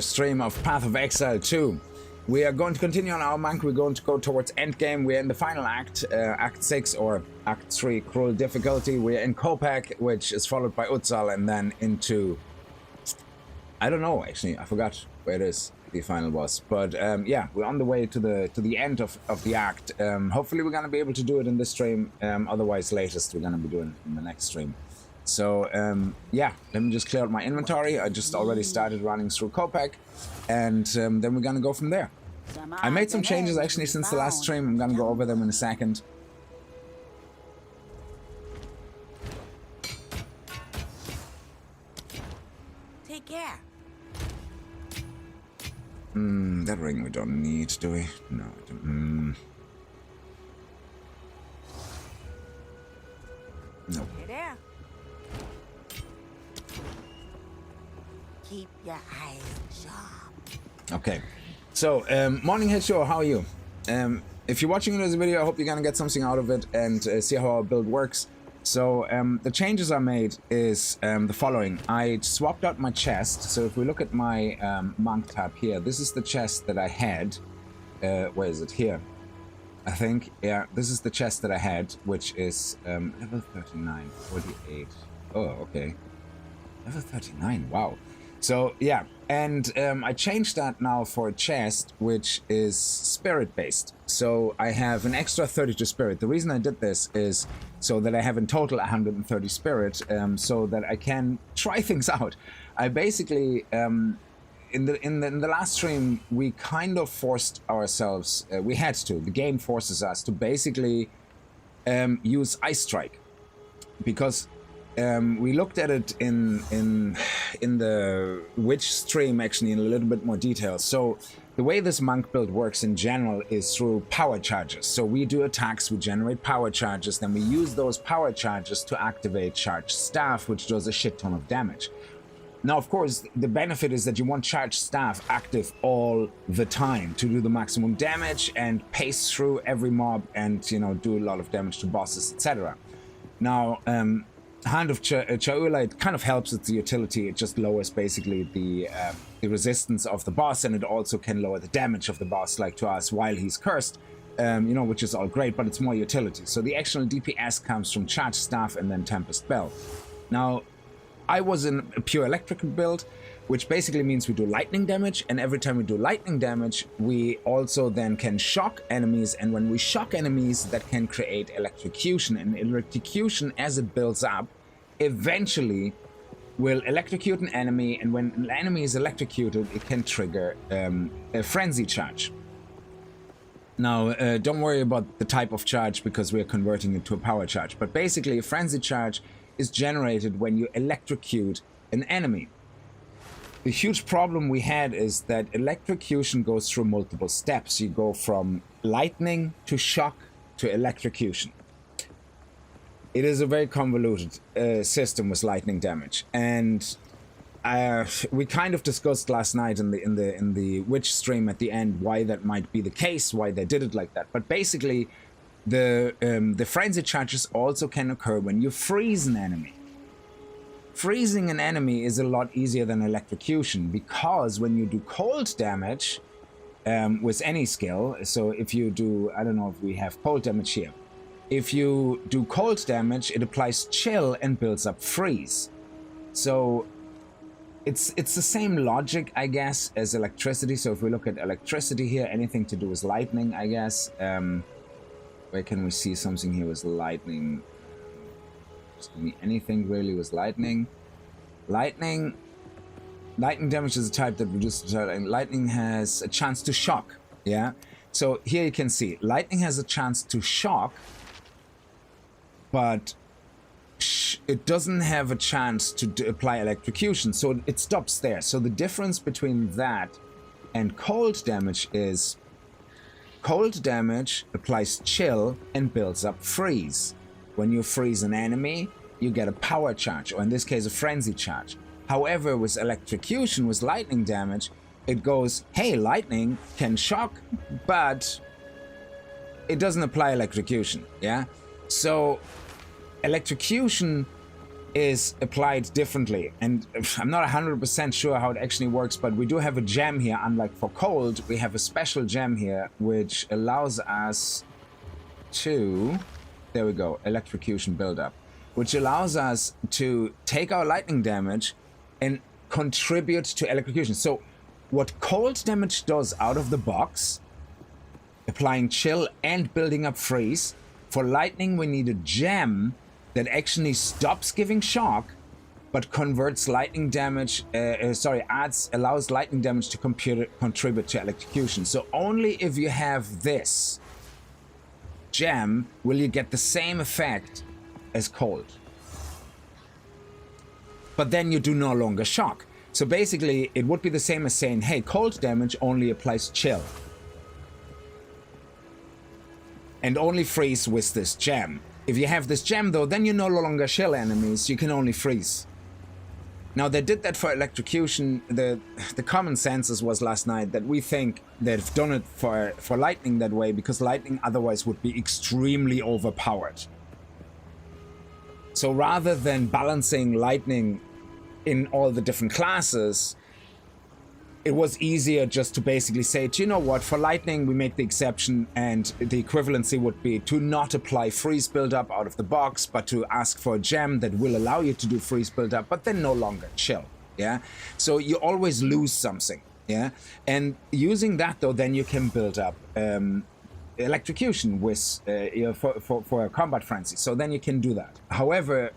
Stream of Path of Exile 2. We are going to continue on our monk. We're going to go towards endgame. We're in the final act, Act 6 or Act 3, Cruel Difficulty. We're in Kopak, which is followed by Utsal, and then into... I don't know, actually. I forgot where it is, the final boss. But yeah, we're on the way to the end of the act. Hopefully we're going to be able to do it in this stream. Otherwise, latest, we're going to be doing it in the next stream. So yeah, let me just clear out my inventory. I just already started running through Kopak, and then we're gonna go from there. I made some changes actually since the last stream. I'm gonna go over them in a second. Take care. That ring we don't need, do we? No, I don't. Nope. Hey there. Keep your eyes sharp. Okay, so morning head show, how are you? If you're watching this video, I hope you're gonna get something out of it and see how our build works. So the changes I made is the following. I swapped out my chest. So if we look at my monk tab here, this is the chest that I had. Where is it? Here, I think. Yeah, this is the chest that I had, which is level 39, 48. Oh, okay. Level 39, wow. So yeah, and I changed that now for a chest which is spirit based. So I have an extra 32 spirit. The reason I did this is so that I have in total 130 spirit, so that I can try things out. I basically in the last stream we kind of forced ourselves. We had to. The game forces us to basically use Ice Strike, because we looked at it in the Witch stream actually in a little bit more detail. So the way this monk build works in general is through power charges. So we do attacks, we generate power charges, then we use those power charges to activate charged staff, which does a shit ton of damage. Now, of course, the benefit is that you want charged staff active all the time to do the maximum damage and pace through every mob and, you know, do a lot of damage to bosses, etc. Now, Hand of Chaula, it kind of helps with the utility. It just lowers basically the resistance of the boss, and it also can lower the damage of the boss, like to us, while he's cursed, you know, which is all great, but it's more utility. So the actual DPS comes from Charged Staff and then Tempest Bell. Now, I was in a pure electrical build, which basically means we do lightning damage, and every time we do lightning damage, we also then can shock enemies, and when we shock enemies, that can create electrocution, and electrocution, as it builds up, eventually will electrocute an enemy, and when an enemy is electrocuted, it can trigger a frenzy charge. Now, don't worry about the type of charge, because we are converting it to a power charge, but basically a frenzy charge is generated when you electrocute an enemy. The huge problem we had is that electrocution goes through multiple steps. You go from lightning to shock to electrocution. It is a very convoluted system with lightning damage, and we kind of discussed last night in the Witch stream at the end why that might be the case, why they did it like that. But basically, the frenzy charges also can occur when you freeze an enemy. Freezing an enemy is a lot easier than electrocution, because when you do cold damage with any skill, so if you do, I don't know if we have cold damage here, if you do cold damage, it applies chill and builds up freeze. So it's the same logic, I guess, as electricity. So if we look at electricity here, anything to do with lightning, I guess. Where can we see something here with lightning? Anything really with lightning. Lightning damage is a type that reduces the and lightning has a chance to shock. Yeah, so here you can see lightning has a chance to shock, but it doesn't have a chance to apply electrocution, so it stops there. So the difference between that and cold damage is cold damage applies chill and builds up freeze. When you freeze an enemy, you get a power charge, or in this case, a frenzy charge. However, with electrocution, with lightning damage, it goes, hey, lightning can shock, but it doesn't apply electrocution, yeah? So electrocution is applied differently, and I'm not 100% sure how it actually works, but we do have a gem here. Unlike for cold, we have a special gem here which allows us to, there we go, electrocution buildup, which allows us to take our lightning damage and contribute to electrocution. So what cold damage does out of the box, applying chill and building up freeze, for lightning we need a gem that actually stops giving shock, but converts lightning damage, allows lightning damage to contribute to electrocution. So only if you have this gem will you get the same effect as cold. But then you do no longer shock. So basically, it would be the same as saying, hey, cold damage only applies chill. And only freeze with this gem. If you have this gem, though, then you no longer chill enemies, you can only freeze. Now, they did that for electrocution. The common census was last night that we think they've done it for lightning that way, because lightning otherwise would be extremely overpowered. So rather than balancing lightning in all the different classes, it was easier just to basically say, do you know what, for lightning we make the exception, and the equivalency would be to not apply freeze buildup out of the box, but to ask for a gem that will allow you to do freeze buildup, but then no longer chill. Yeah, so you always lose something. Yeah, and using that though, then you can build up electrocution with for a combat frenzy. So then you can do that. However,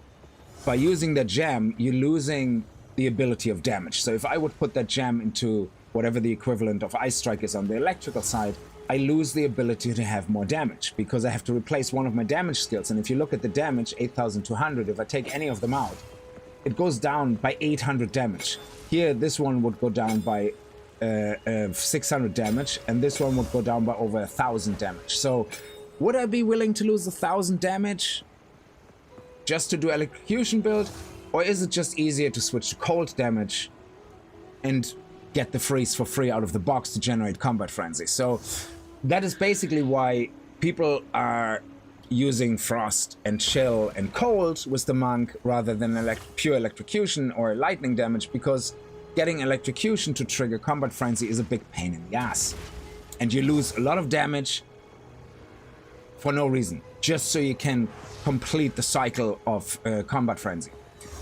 by using the gem, you're losing the ability of damage. So if I would put that gem into whatever the equivalent of Ice Strike is on the electrical side, I lose the ability to have more damage, because I have to replace one of my damage skills. And if you look at the damage, 8,200, if I take any of them out, it goes down by 800 damage. Here, this one would go down by 600 damage, and this one would go down by over 1,000 damage. So would I be willing to lose 1,000 damage just to do electrocution build? Or is it just easier to switch to cold damage and get the freeze for free out of the box to generate combat frenzy? So that is basically why people are using frost and chill and cold with the monk rather than pure electrocution or lightning damage, because getting electrocution to trigger combat frenzy is a big pain in the ass. And you lose a lot of damage for no reason, just so you can complete the cycle of combat frenzy.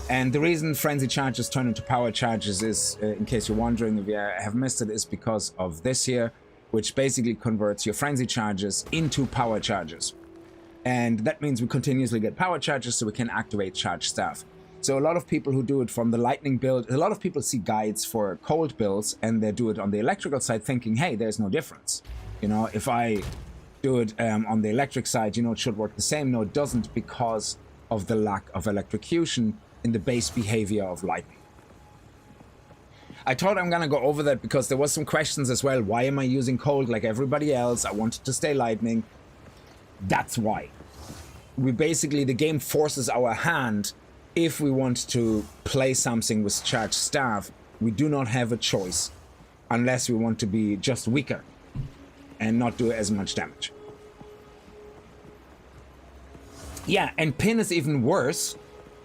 And the reason frenzy charges turn into power charges is, in case you're wondering if you have missed it, is because of this here, which basically converts your frenzy charges into power charges. And that means we continuously get power charges so we can activate charge staff. So a lot of people who do it from the lightning build, a lot of people see guides for cold builds and they do it on the electrical side thinking, hey, there's no difference. You know, if I do it on the electric side, you know, it should work the same. No, it doesn't, because of the lack of electrocution in the base behavior of lightning. I thought I'm gonna go over that because there was some questions as well. Why am I using cold like everybody else? I wanted to stay lightning. That's why. We basically, the game forces our hand. If we want to play something with charged staff, we do not have a choice unless we want to be just weaker and not do as much damage. Yeah, and pin is even worse,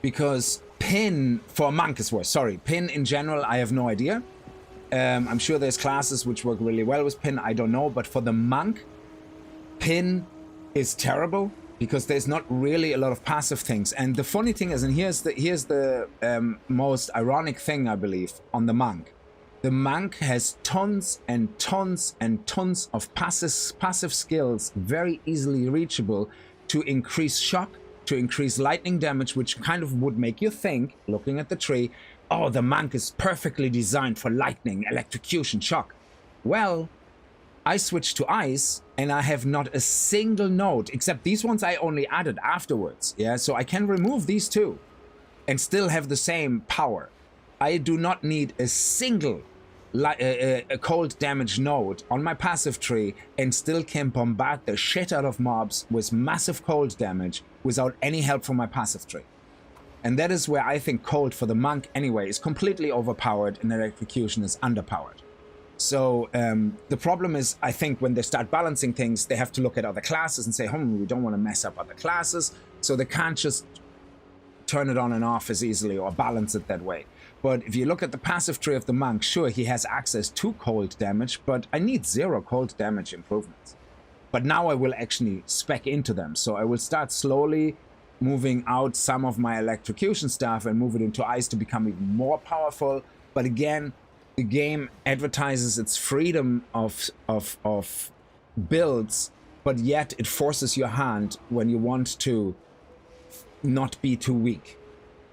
because pin for monk is worse. Sorry, pin in general, I have no idea. I'm sure there's classes which work really well with pin, I don't know, but for the monk, pin is terrible, because there's not really a lot of passive things. And the funny thing is, and here's the most ironic thing, I believe, on the monk. The monk has tons and tons and tons of passive skills, very easily reachable, to increase shock, to increase lightning damage, which kind of would make you think, looking at the tree, oh, the monk is perfectly designed for lightning, electrocution, shock. Well, I switched to ice, and I have not a single node, except these ones I only added afterwards. Yeah, so I can remove these two and still have the same power. I do not need a single a cold damage node on my passive tree and still can bombard the shit out of mobs with massive cold damage without any help from my passive tree. And that is where I think cold for the monk anyway is completely overpowered and electrocution is underpowered. So the problem is, I think when they start balancing things, they have to look at other classes and say, we don't want to mess up other classes. So they can't just turn it on and off as easily or balance it that way. But if you look at the passive tree of the monk, sure, he has access to cold damage, but I need 0 cold damage improvements. But now I will actually spec into them. So I will start slowly moving out some of my electrocution stuff and move it into ice to become even more powerful. But again, the game advertises its freedom of builds, but yet it forces your hand when you want to not be too weak.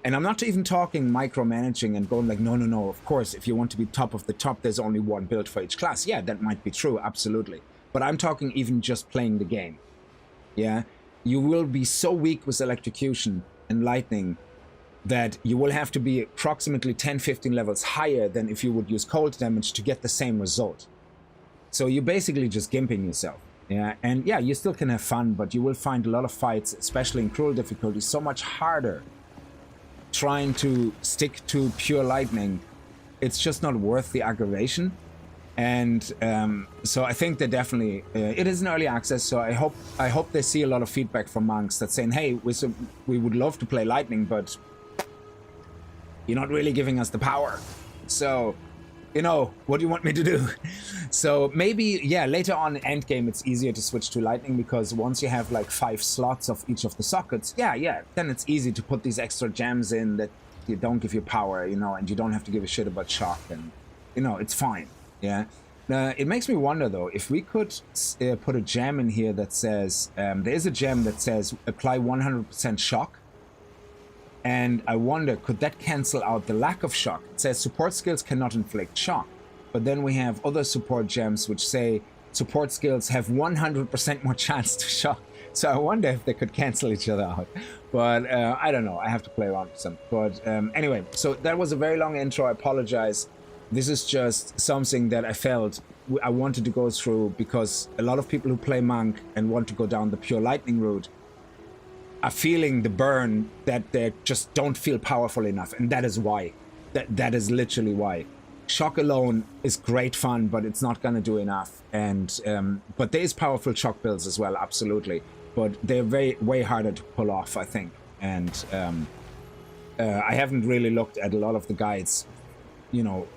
And I'm not even talking micromanaging and going like, no, of course, if you want to be top of the top, there's only one build for each class. Yeah, that might be true, absolutely. But I'm talking even just playing the game. Yeah, you will be so weak with electrocution and lightning that you will have to be approximately 10-15 levels higher than if you would use cold damage to get the same result. So you're basically just gimping yourself. Yeah, and yeah, you still can have fun, but you will find a lot of fights, especially in cruel difficulty, so much harder trying to stick to pure lightning. It's just not worth the aggravation. And so I think that definitely it is an early access. So I hope they see a lot of feedback from monks that's saying, hey, we would love to play lightning, but you're not really giving us the power. So, you know, what do you want me to do? So maybe, yeah, later on in endgame, it's easier to switch to lightning, because once you have like 5 slots of each of the sockets, yeah, then it's easy to put these extra gems in that you don't give you power, you know, and you don't have to give a shit about shock, and, you know, it's fine. Yeah. It makes me wonder, though, if we could put a gem in here that says, there is a gem that says apply 100% shock. And I wonder, could that cancel out the lack of shock? It says support skills cannot inflict shock. But then we have other support gems which say support skills have 100% more chance to shock. So I wonder if they could cancel each other out. But I don't know. I have to play around with them. But anyway, so that was a very long intro. I apologize. This is just something that I felt I wanted to go through, because a lot of people who play monk and want to go down the pure lightning route are feeling the burn, that they just don't feel powerful enough, and that is why. That is literally why. Shock alone is great fun, but it's not gonna do enough. And but there is powerful shock builds as well, absolutely. But they're way harder to pull off, I think. And I haven't really looked at a lot of the guides, you know,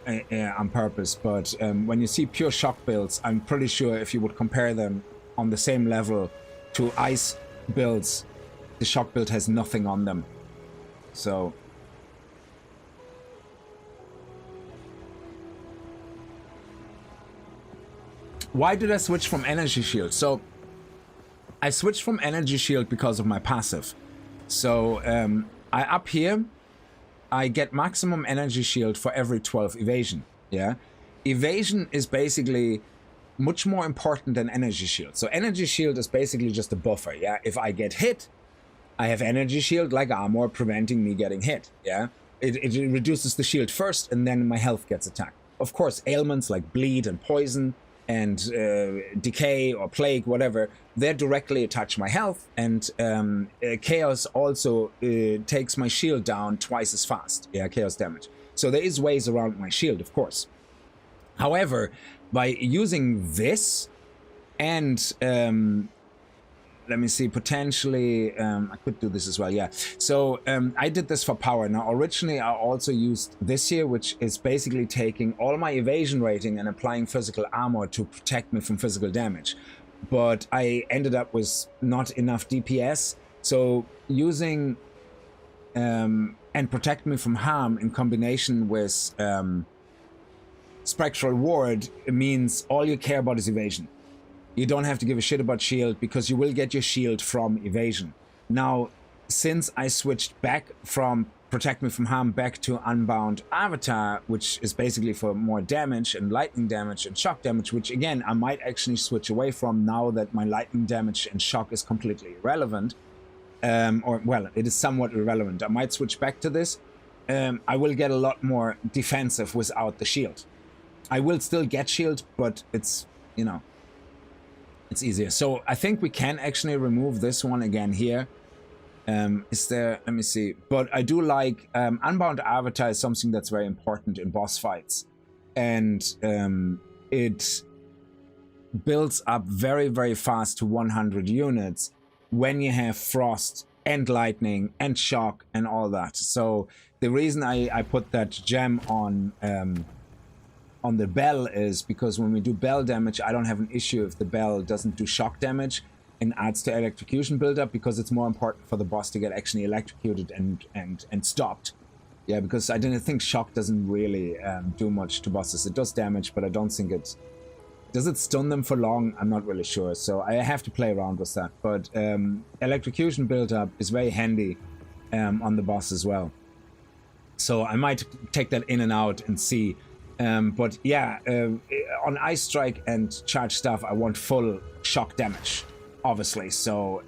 on purpose. But when you see pure shock builds, I'm pretty sure if you would compare them on the same level to ice builds, the shock build has nothing on them. So why did I switch from energy shield? So I switched from energy shield because of my passive. So I up here, I get maximum energy shield for every 12 evasion. Yeah, evasion is basically much more important than energy shield. So energy shield is basically just a buffer. Yeah, if I get hit, I have energy shield like armor preventing me getting hit. Yeah, it reduces the shield first, and then my health gets attacked. Of course, ailments like bleed and poison and decay or plague, whatever, they directly attach my health. And chaos also takes my shield down twice as fast. Yeah, chaos damage. So there is ways around my shield, of course. However, by using this and let me see, potentially, I could do this as well, yeah. So I did this for power. Now, originally, I also used this here, which is basically taking all my evasion rating and applying physical armor to protect me from physical damage. But I ended up with not enough DPS. So using and protect me from harm in combination with Spectral Ward, it means all you care about is evasion. You don't have to give a shit about shield, because you will get your shield from evasion. Now, since I switched back from protect me from harm back to Unbound Avatar, which is basically for more damage and lightning damage and shock damage, which again, I might actually switch away from now that my lightning damage and shock is completely irrelevant. Or, well, it is somewhat irrelevant. I might switch back to this. I will get a lot more defensive without the shield. I will still get shield, but it's, you know, it's easier. So I think we can actually remove this one again here. Is there, let me see. But I do like, Unbound Avatar is something that's very important in boss fights. And it builds up very, very fast to 100 units when you have Frost and lightning and shock and all that. So the reason I put that gem on the bell is because when we do bell damage, I don't have an issue if the bell doesn't do shock damage and adds to electrocution buildup, because it's more important for the boss to get actually electrocuted and stopped. Yeah, because I didn't think shock doesn't really do much to bosses. It does damage, but I don't think it... Does it stun them for long? I'm not really sure, so I have to play around with that. But electrocution buildup is very handy on the boss as well. So I might take that in and out and see. But yeah, on Ice Strike and Charge Staff, I want full shock damage, obviously. So,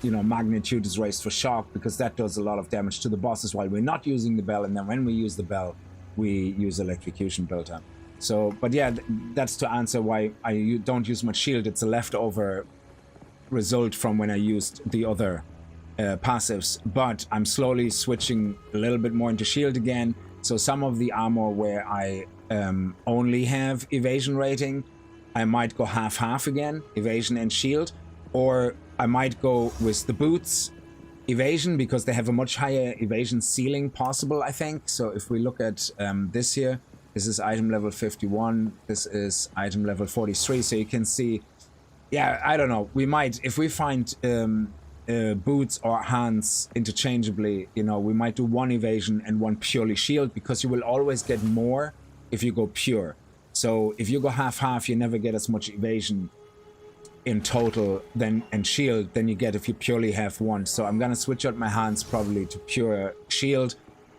you know, magnitude is raised for shock, because that does a lot of damage to the bosses while we're not using the bell. And then when we use the bell, we use electrocution buildup. So, but yeah, that's to answer why I don't use much shield. It's a leftover result from when I used the other passives. But I'm slowly switching a little bit more into shield again. So some of the armor where I only have evasion rating, I might go half-half again, evasion and shield. Or I might go with the boots, evasion, because they have a much higher evasion ceiling possible, I think. So if we look at this here, this is item level 51, this is item level 43, so you can see, yeah, I don't know, we might, if we find boots or hands interchangeably, you know, we might do one evasion and one purely shield, because you will always get more if you go pure. So if you go half-half, you never get as much evasion in total and shield than you get if you purely have one. So I'm gonna switch out my hands probably to pure shield,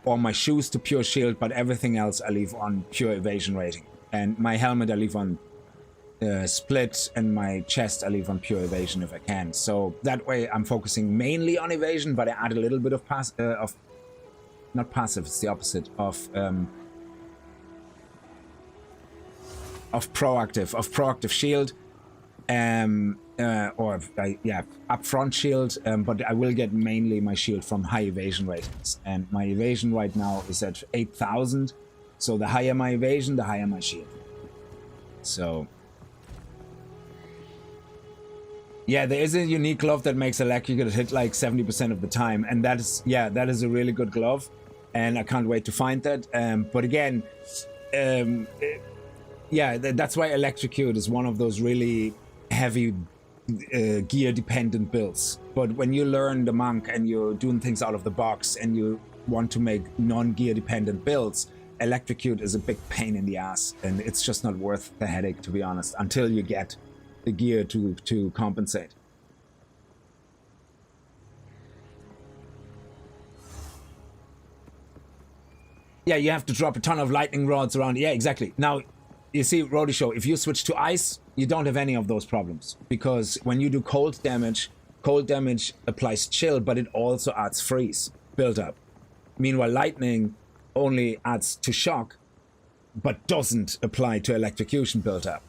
or my shoes to pure shield, but everything else I leave on pure evasion rating. And my helmet I leave on split, and my chest I leave on pure evasion if I can. So that way I'm focusing mainly on evasion, but I add a little bit of not passive, it's the opposite, of proactive shield, or yeah, upfront shield, but I will get mainly my shield from high evasion ratings, and my evasion right now is at 8,000, so the higher my evasion, the higher my shield. So yeah, there is a unique glove that makes electrocuted hit like 70% of the time, and that is, yeah, that is a really good glove, and I can't wait to find that. But again, yeah, that's why electrocute is one of those really heavy gear dependent builds. But when you learn the monk and you're doing things out of the box and you want to make non-gear dependent builds, electrocute is a big pain in the ass, and it's just not worth the headache, to be honest, until you get the gear to compensate. Yeah, you have to drop a ton of lightning rods around. Yeah, exactly. Now you see, Roadie Show, if you switch to ice, you don't have any of those problems, because when you do cold damage applies chill, but it also adds freeze build up. Meanwhile, lightning only adds to shock, but doesn't apply to electrocution build up.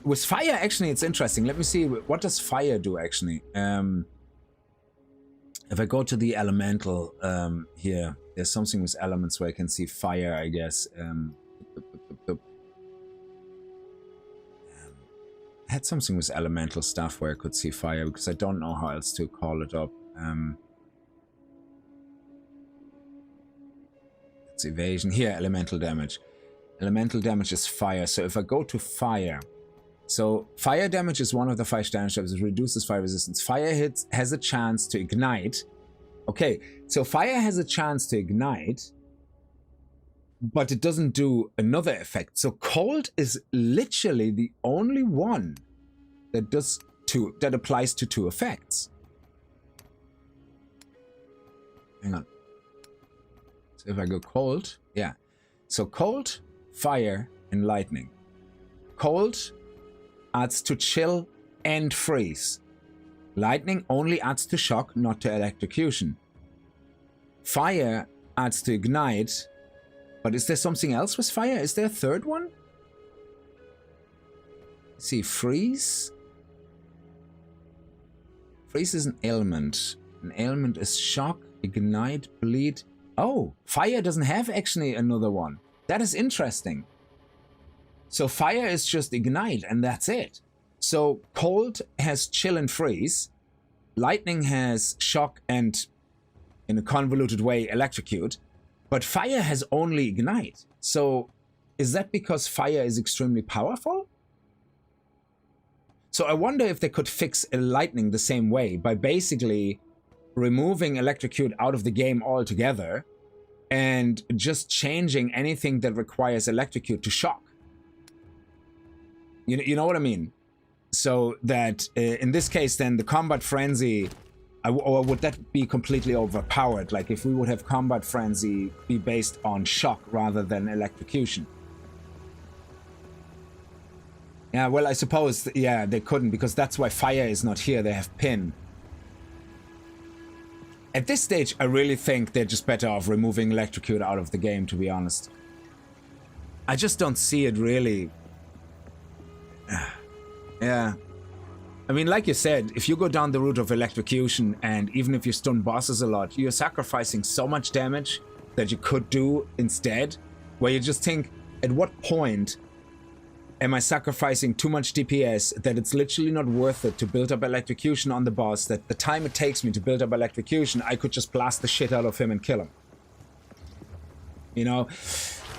With fire, actually, it's interesting. Let me see, what does fire do, actually? If I go to the elemental here, there's something with elements where I can see fire, I guess. I had something with elemental stuff where I could see fire, because I don't know how else to call it up. It's evasion. Here, elemental damage. Elemental damage is fire. So if I go to fire, so fire damage is one of the 5 damage types. It reduces fire resistance. Fire hits has a chance to ignite. Okay, so fire has a chance to ignite, but it doesn't do another effect. So cold is literally the only one that does that applies to 2 effects. Hang on. So if I go cold, yeah. So cold, fire, and lightning. Cold adds to chill and freeze. Lightning only adds to shock, not to electrocution. Fire adds to ignite. But is there something else with fire? Is there a third one? Let's see, freeze. Freeze is an ailment. An ailment is shock, ignite, bleed. Oh, fire doesn't have actually another one. That is interesting. So fire is just ignite and that's it. So cold has chill and freeze. lightning has shock and, in a convoluted way, electrocute, but fire has only ignite. So is that because fire is extremely powerful? So I wonder if they could fix lightning the same way by basically removing electrocute out of the game altogether and just changing anything that requires electrocute to shock. You know what I mean? So that in this case, then the combat frenzy, or would that be completely overpowered? Like if we would have combat frenzy be based on shock rather than electrocution? Yeah, well, I suppose, yeah, they couldn't, because that's why fire is not here. They have pin. At this stage, I really think they're just better off removing electrocute out of the game, to be honest. I just don't see it really. Yeah. I mean, like you said, if you go down the route of electrocution, and even if you stun bosses a lot, you're sacrificing so much damage that you could do instead, where you just think, at what point am I sacrificing too much DPS that it's literally not worth it to build up electrocution on the boss, that the time it takes me to build up electrocution, I could just blast the shit out of him and kill him. You know?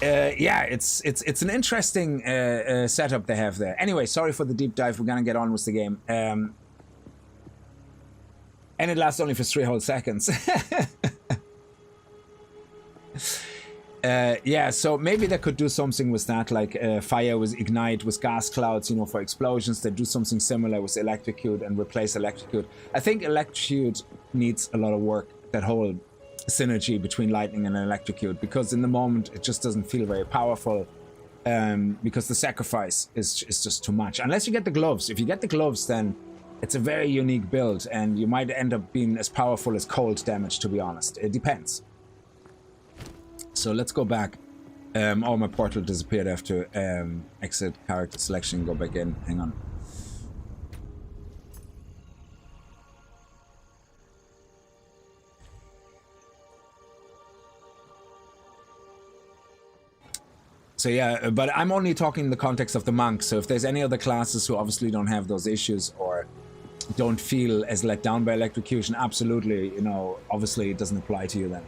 Yeah, it's an interesting setup they have there. Anyway, sorry for the deep dive. We're gonna get on with the game. And it lasts only for 3 whole seconds. Yeah, so maybe they could do something with that, like fire with ignite, with gas clouds, you know, for explosions. They do something similar with electrocute and replace electrocute. I think electrocute needs a lot of work, that whole synergy between lightning and electrocute, because in the moment it just doesn't feel very powerful, because the sacrifice is just too much. Unless you get the gloves. If you get the gloves, then it's a very unique build, and you might end up being as powerful as cold damage, to be honest. It depends. So let's go back. Oh, my portal disappeared after exit character selection. Go back in. Hang on. So yeah, but I'm only talking in the context of the monks. So if there's any other classes who obviously don't have those issues or don't feel as let down by electrocution, absolutely, you know, obviously it doesn't apply to you then.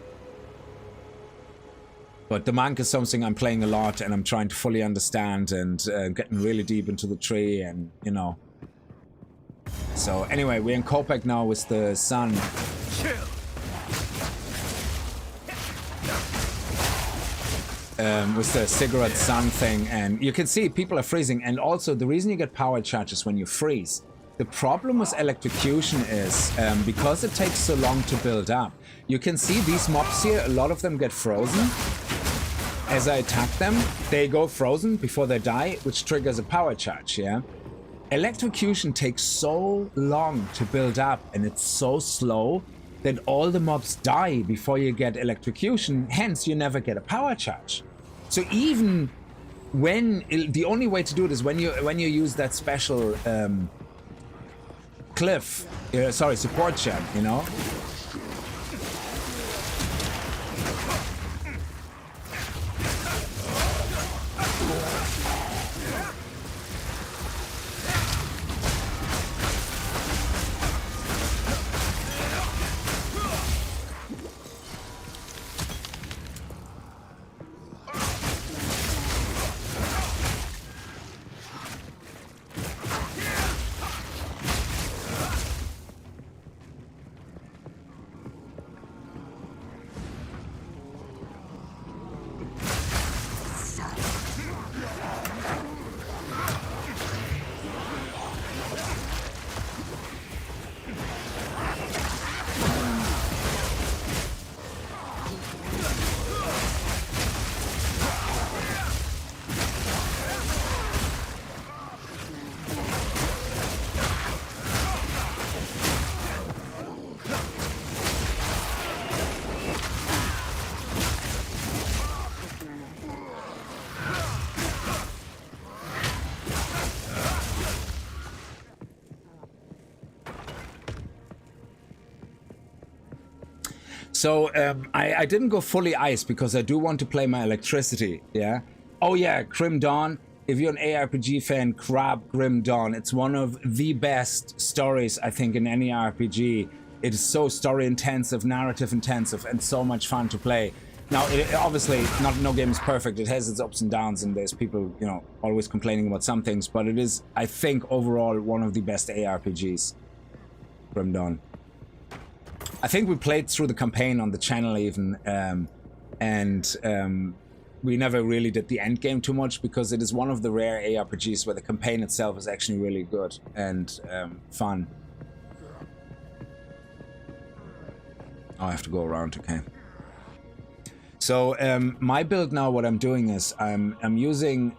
But the monk is something I'm playing a lot, and I'm trying to fully understand, and getting really deep into the tree, and you know. So anyway, we're in Kopek now with the sun. With the cigarette sun thing, and you can see people are freezing. And also the reason you get power charges when you freeze. The problem with electrocution is because it takes so long to build up. You can see these mobs here, a lot of them get frozen. As I attack them, they go frozen before they die, which triggers a power charge, yeah? Electrocution takes so long to build up, and it's so slow that all the mobs die before you get electrocution, hence you never get a power charge. So even when, the only way to do it is when you use that special support gem, you know? So I didn't go fully ice because I do want to play my electricity, yeah? Oh yeah, Crim Dawn. if you're an ARPG fan, grab Grim Dawn. It's one of the best stories, I think, in any RPG. It is so story intensive, narrative intensive, and so much fun to play. Now, obviously, no game is perfect. It has its ups and downs, and there's people, you know, always complaining about some things. But it is, I think, overall, one of the best ARPGs. Grim Dawn. I think we played through the campaign on the channel even, we never really did the end game too much because it is one of the rare ARPGs where the campaign itself is actually really good and fun. Oh, I have to go around, okay. So my build now, what I'm doing is I'm using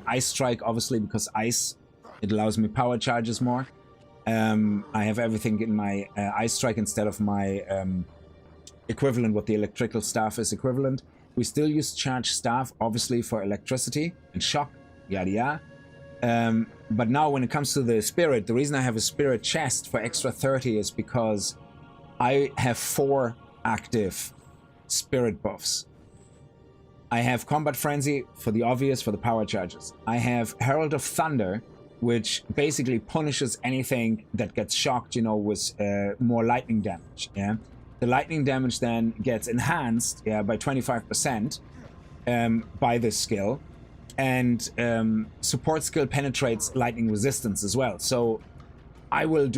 Ice Strike, obviously, because ice, it allows me power charges more. I have everything in my Ice Strike instead of my equivalent, what the electrical staff is equivalent. We still use charge staff, obviously, for electricity and shock, yada yada. But now when it comes to the spirit, the reason I have a spirit chest for extra 30 is because I have 4 active spirit buffs. I have Combat Frenzy for the obvious, for the power charges. I have Herald of Thunder, which basically punishes anything that gets shocked, you know, with more lightning damage, yeah? The lightning damage then gets enhanced, yeah, by 25% by this skill. And support skill penetrates lightning resistance as well. So I will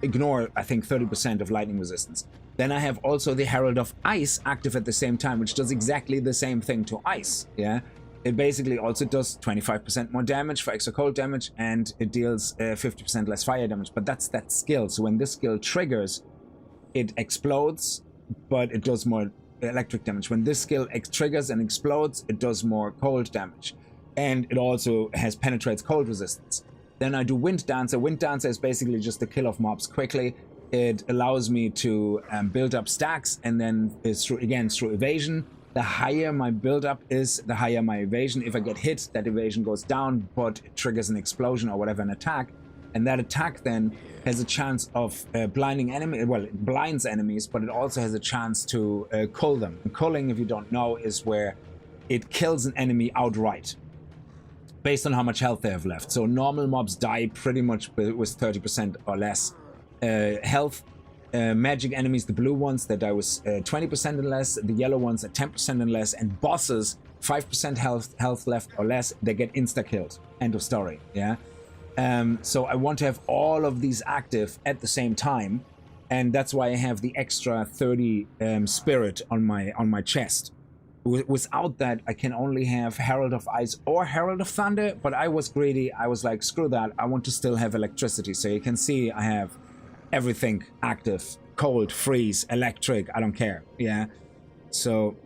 ignore, I think, 30% of lightning resistance. Then I have also the Herald of Ice active at the same time, which does exactly the same thing to ice, yeah? It basically also does 25% more damage for extra cold damage, and it deals 50% less fire damage. But that's that skill. So when this skill triggers, it explodes, but it does more electric damage. When this skill triggers and explodes, it does more cold damage. And it also penetrates cold resistance. Then I do Wind Dancer. Wind Dancer is basically just the kill of mobs quickly. It allows me to build up stacks, and then through evasion. The higher my build-up is, the higher my evasion. If I get hit, that evasion goes down, but it triggers an explosion or whatever, an attack. And that attack then has a chance of blinding enemy. Well, it blinds enemies, but it also has a chance to cull them. And culling, if you don't know, is where it kills an enemy outright, based on how much health they have left. So normal mobs die pretty much with 30% or less health. Magic enemies, the blue ones, they die with 20% and less. The yellow ones at 10% and less. And bosses, 5% health left or less, they get insta-killed. End of story, yeah? So I want to have all of these active at the same time, and that's why I have the extra 30 spirit on my chest. Without that, I can only have Herald of Ice or Herald of Thunder, but I was greedy. I was like, screw that, I want to still have electricity. So you can see I have everything active: cold, freeze, electric, I don't care, yeah? So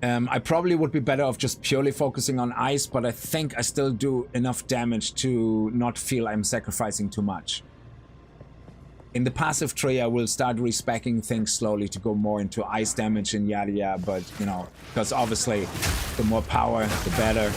I probably would be better off just purely focusing on ice, but I think I still do enough damage to not feel I'm sacrificing too much. In the passive tree, I will start respeccing things slowly to go more into ice damage and yada yada, but, you know, because obviously the more power, the better.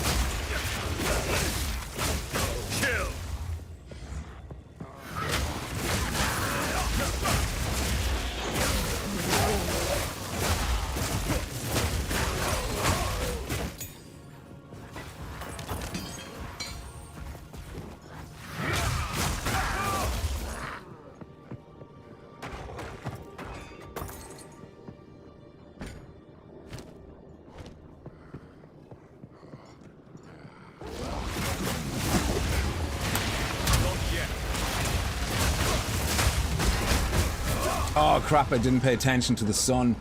Oh crap, I didn't pay attention to the sun.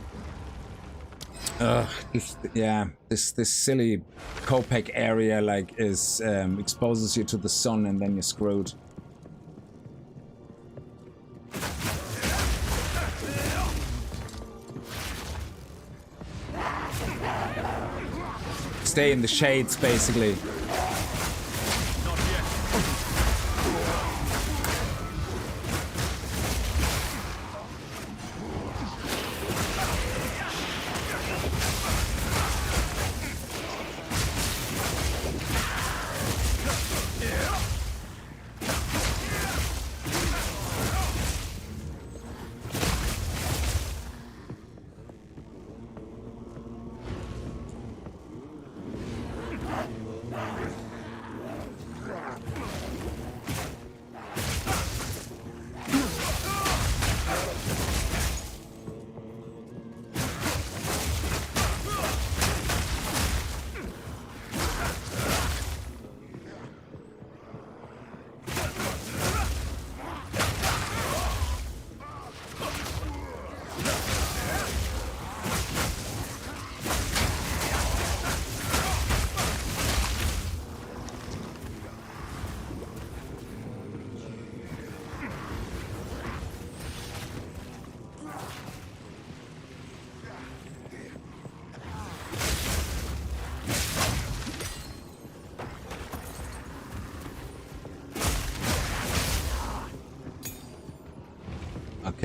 This silly Kopek area like exposes you to the sun and then you're screwed. Stay in the shades, basically.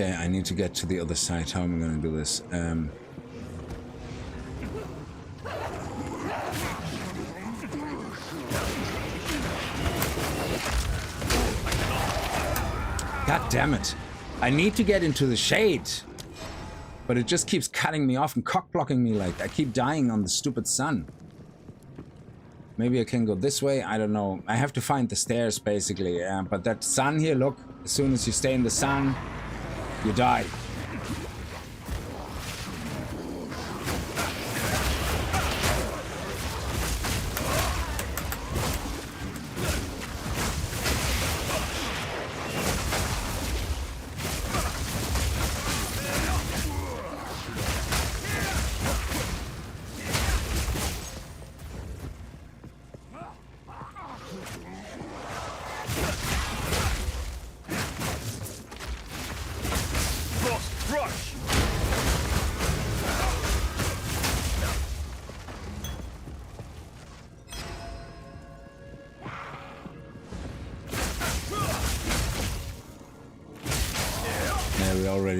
Okay, I need to get to the other side. How am I going to do this? God damn it. I need to get into the shade. But it just keeps cutting me off and cock-blocking me like I keep dying on the stupid sun. Maybe I can go this way. I don't know. I have to find the stairs, basically. But that sun here, look. As soon as you stay in the sun, you die.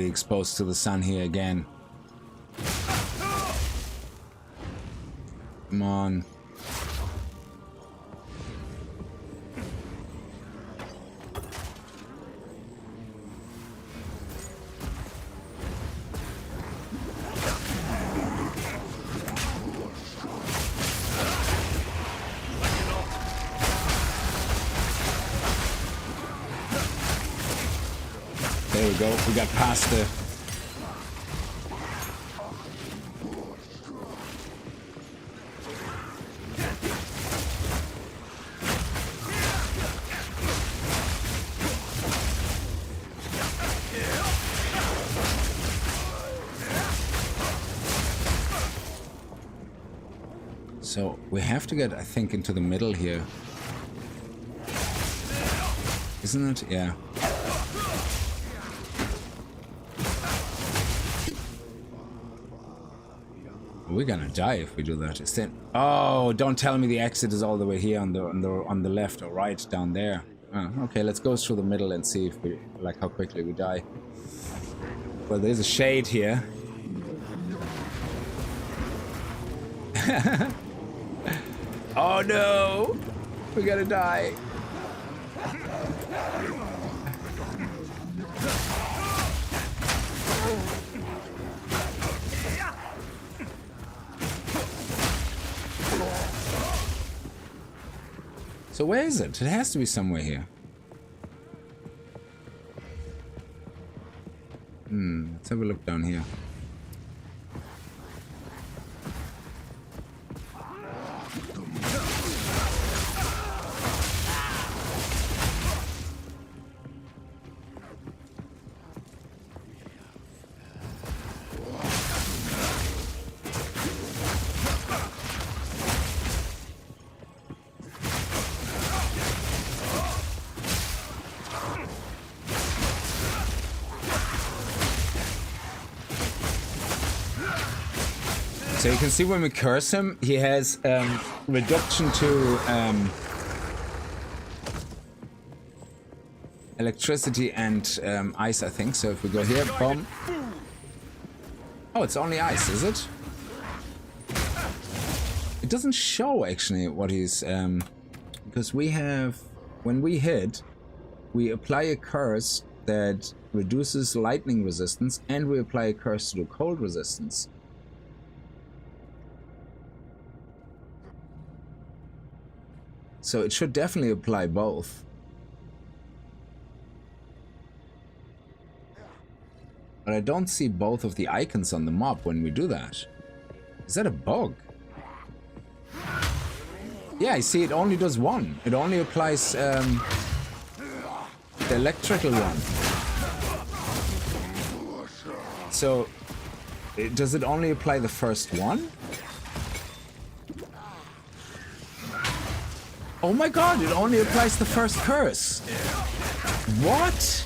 Exposed to the sun here again. Come on. There we go. We got past the... So we have to get, I think, into the middle here. Isn't it? Yeah. We're gonna die if we do that. Is that... Oh, don't tell me the exit is all the way here on the left or right down there. Oh, okay, let's go through the middle and see if we like how quickly we die. Well, there's a shade here. Oh no! We're gonna die. So where is it? It has to be somewhere here. Let's have a look down here. So you can see when we curse him, he has reduction to electricity and ice, I think. So if we go here, boom. Oh, it's only ice, is it? It doesn't show actually what he's because we have, when we hit, we apply a curse that reduces lightning resistance, and we apply a curse to do cold resistance. So it should definitely apply both. But I don't see both of the icons on the mob when we do that. Is that a bug? Yeah, I see it only does one. It only applies the electrical one. So, does it only apply the first one? Oh my god, it only applies the first curse. What?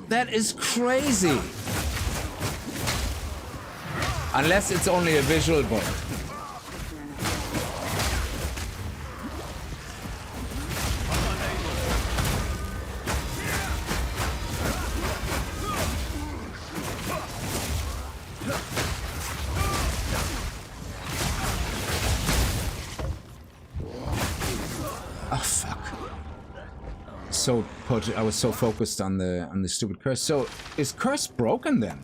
That is crazy. Unless it's only a visual bug. I was so focused on the stupid curse. So is curse broken then?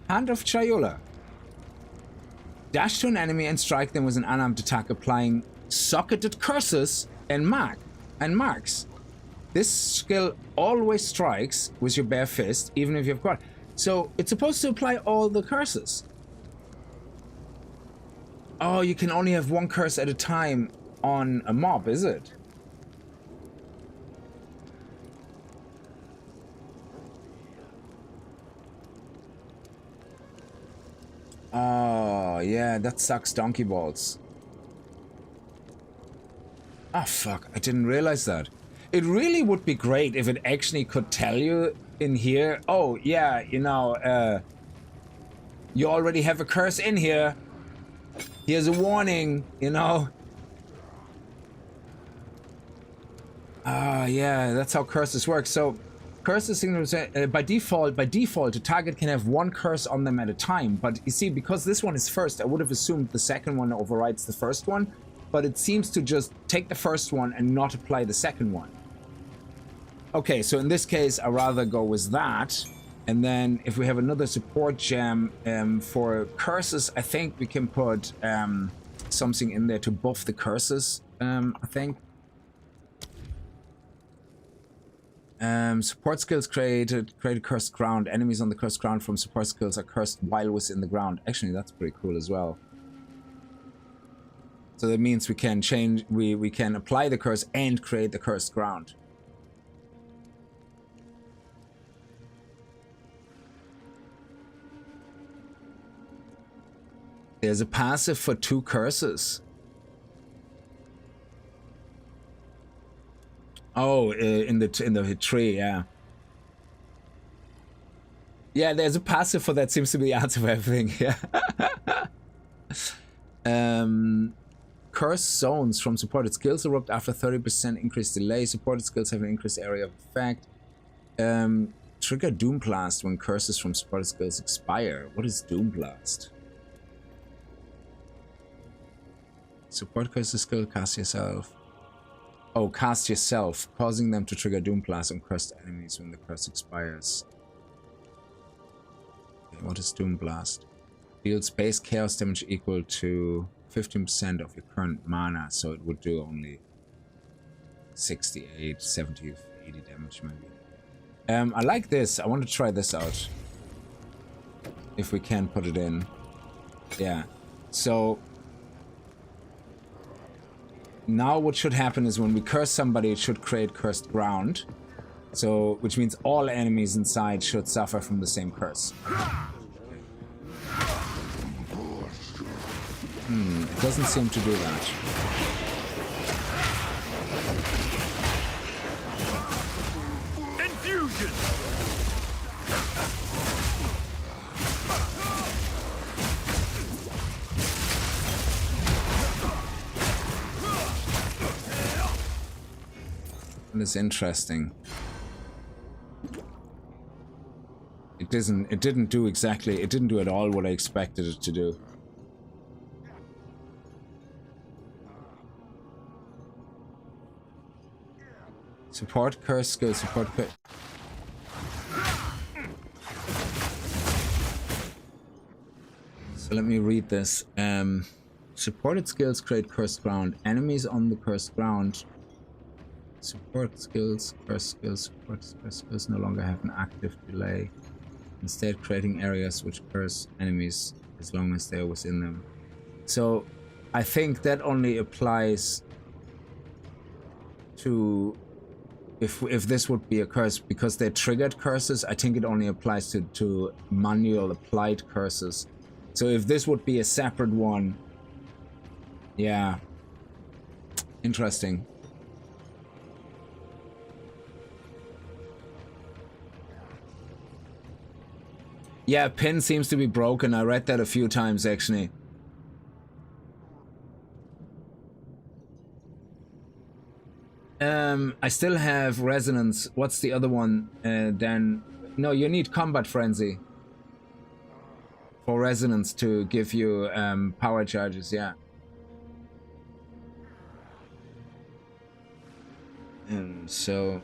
Hand of Chayula. Dash to an enemy and strike them with an unarmed attack, applying socketed curses and marks. This skill always strikes with your bare fist, even if you've got. So it's supposed to apply all the curses. Oh, you can only have one curse at a time on a mob, is it? Oh, yeah, that sucks donkey balls. Ah, fuck, I didn't realize that. It really would be great if it actually could tell you in here, oh, yeah, you know, you already have a curse in here. Here's a warning, you know. Ah, yeah, that's how curses work. So, curses by default, the target can have one curse on them at a time. But you see, because this one is first, I would have assumed the second one overrides the first one. But it seems to just take the first one and not apply the second one. Okay, so in this case, I'd rather go with that. And then if we have another support gem for curses, I think we can put something in there to buff the curses, I think. Support skills create a cursed ground. Enemies on the cursed ground from support skills are cursed while within the ground. Actually, that's pretty cool as well. So that means we can change, we can apply the curse and create the cursed ground. There's a passive for 2 curses. Oh, in the tree, yeah. Yeah, there's a passive for that. Seems to be the answer for everything. Yeah. Curse zones from supported skills erupt after 30% increased delay. Supported skills have an increased area of effect. Trigger Doom Blast when curses from supported skills expire. What is Doom Blast? Support curses skill, cast yourself. Oh, cast yourself, causing them to trigger Doom Blast on cursed enemies when the curse expires. Okay, what is Doom Blast? Deals base chaos damage equal to 15% of your current mana, so it would do only 68, 70, 80 damage maybe. I like this. I want to try this out. If we can put it in. Yeah. So now what should happen is when we curse somebody, it should create cursed ground. So, which means all enemies inside should suffer from the same curse. It doesn't seem to do that. Infusion. It's interesting. It didn't do at all what I expected it to do. Support curse skill, support curse. So let me read this. Supported skills create cursed ground. Enemies on the cursed ground. Support skills, curse skills, support skills no longer have an active delay. Instead, creating areas which curse enemies as long as they are within them. So, I think that only applies to if this would be a curse because they're triggered curses. I think it only applies to manual applied curses. So if this would be a separate one, yeah, interesting. Yeah, pin seems to be broken. I read that a few times, actually. I still have resonance. What's the other one? Then no, you need combat frenzy for resonance to give you power charges. Yeah. And so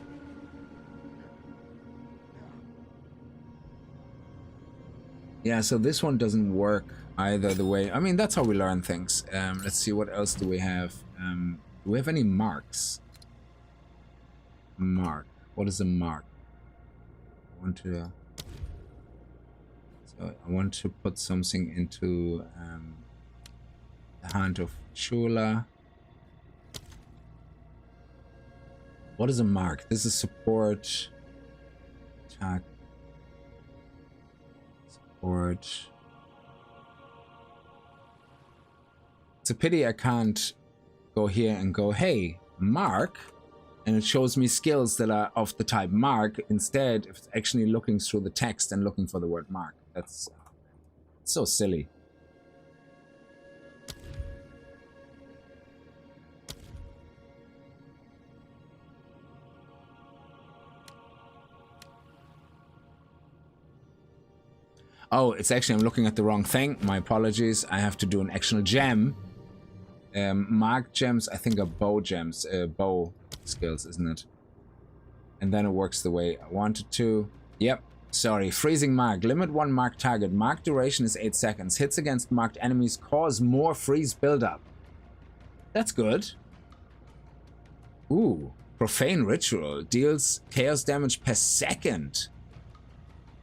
yeah, so this one doesn't work either the way. I mean, that's how we learn things. Let's see, what else do we have? Do we have any marks? Mark. What is a mark? I want to put something into the hand of Shula. What is a mark? This is support. Attack. Support. It's a pity I can't go here and go, hey, mark. And it shows me skills that are of the type mark. Instead, it's actually looking through the text and looking for the word mark. That's so silly. Oh, it's actually, I'm looking at the wrong thing. My apologies. I have to do an actual gem. Mark gems, I think, are bow gems. Bow skills, isn't it? And then it works the way I wanted to. Yep. Sorry. Freezing mark. Limit one mark target. Mark duration is 8 seconds. Hits against marked enemies cause more freeze buildup. That's good. Ooh. Profane ritual. Deals chaos damage per second.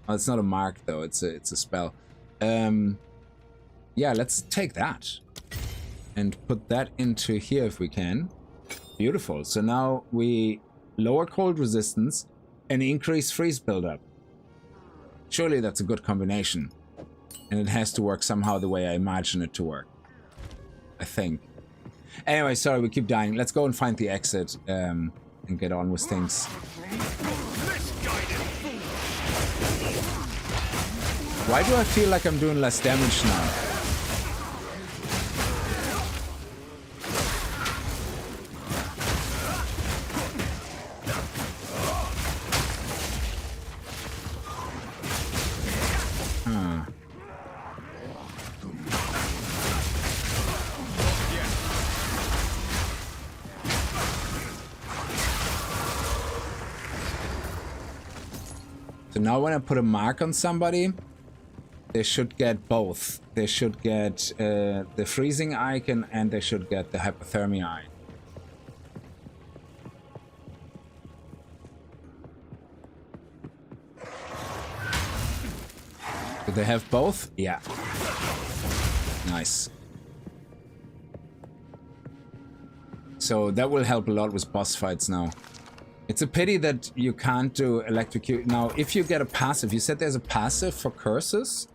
Oh, it's not a mark though. It's a spell. Yeah, let's take that and put that into here if we can. Beautiful. So now we lower cold resistance and increase freeze buildup. Surely that's a good combination. And it has to work somehow the way I imagine it to work. I think. Anyway, sorry, we keep dying. Let's go and find the exit and get on with things. Why do I feel like I'm doing less damage now? So now when I put a mark on somebody, they should get both. They should get the freezing icon and they should get the hypothermia eye. Do they have both? Yeah. Nice. So that will help a lot with boss fights now. It's a pity that you can't do electrocute. Now, if you get a passive, you said there's a passive for curses?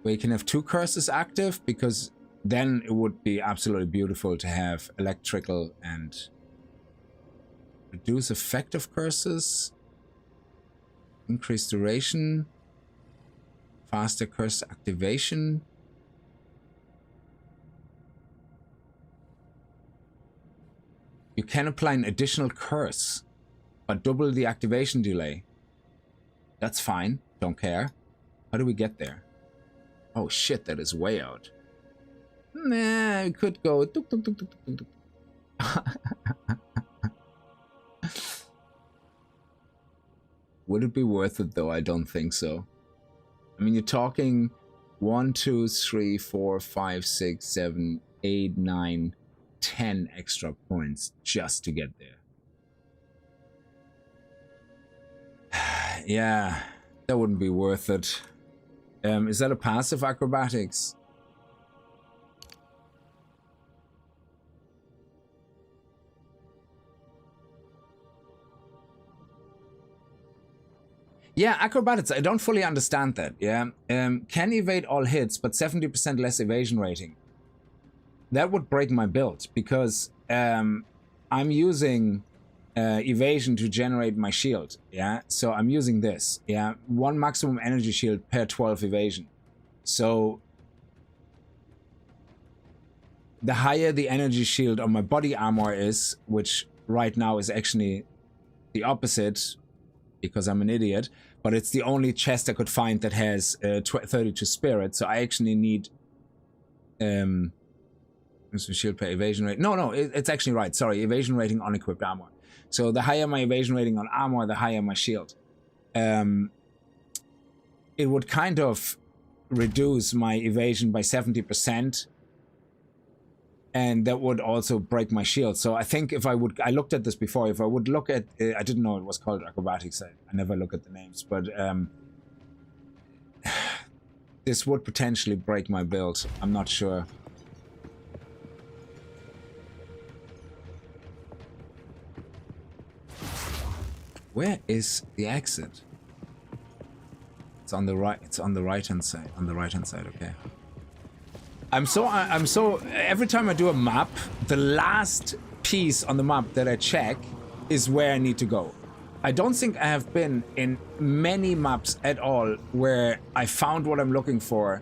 Where you can have 2 curses active, because then it would be absolutely beautiful to have electrical and reduce effect of curses, increase duration, faster curse activation. You can apply an additional curse, but double the activation delay. That's fine, don't care. How do we get there? Oh shit, that is way out. Nah, we could go. Would it be worth it though? I don't think so. I mean, you're talking 1, 2, 3, 4, 5, 6, 7, 8, 9, 10 extra points just to get there. Yeah, that wouldn't be worth it. Is that a passive acrobatics? Yeah, acrobatics, I don't fully understand that, yeah. Can evade all hits, but 70% less evasion rating. That would break my build, because I'm using evasion to generate my shield, yeah? So I'm using this, yeah? 1 maximum energy shield per 12 evasion. So the higher the energy shield on my body armor is, which right now is actually the opposite, because I'm an idiot, but it's the only chest I could find that has 32 spirit, so I actually need Shield per evasion rate. No, it's actually right. Sorry, evasion rating on equipped armor. So the higher my evasion rating on armor, the higher my shield. It would kind of reduce my evasion by 70%. And that would also break my shield. So I think if I looked at this before, if I would look at, I didn't know it was called acrobatics. I never look at the names, but this would potentially break my build. I'm not sure. Where is the exit? It's on the right. It's on the right-hand side. On the right-hand side. Okay. I'm so every time I do a map, the last piece on the map that I check is where I need to go. I don't think I have been in many maps at all where I found what I'm looking for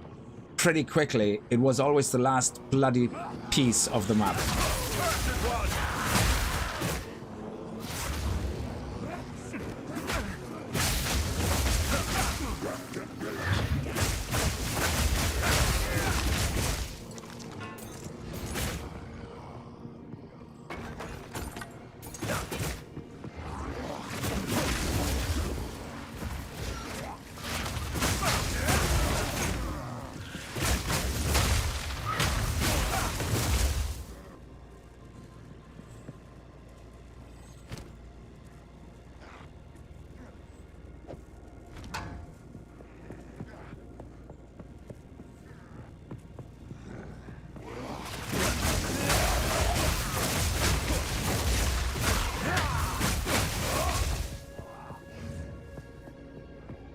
pretty quickly. It was always the last bloody piece of the map.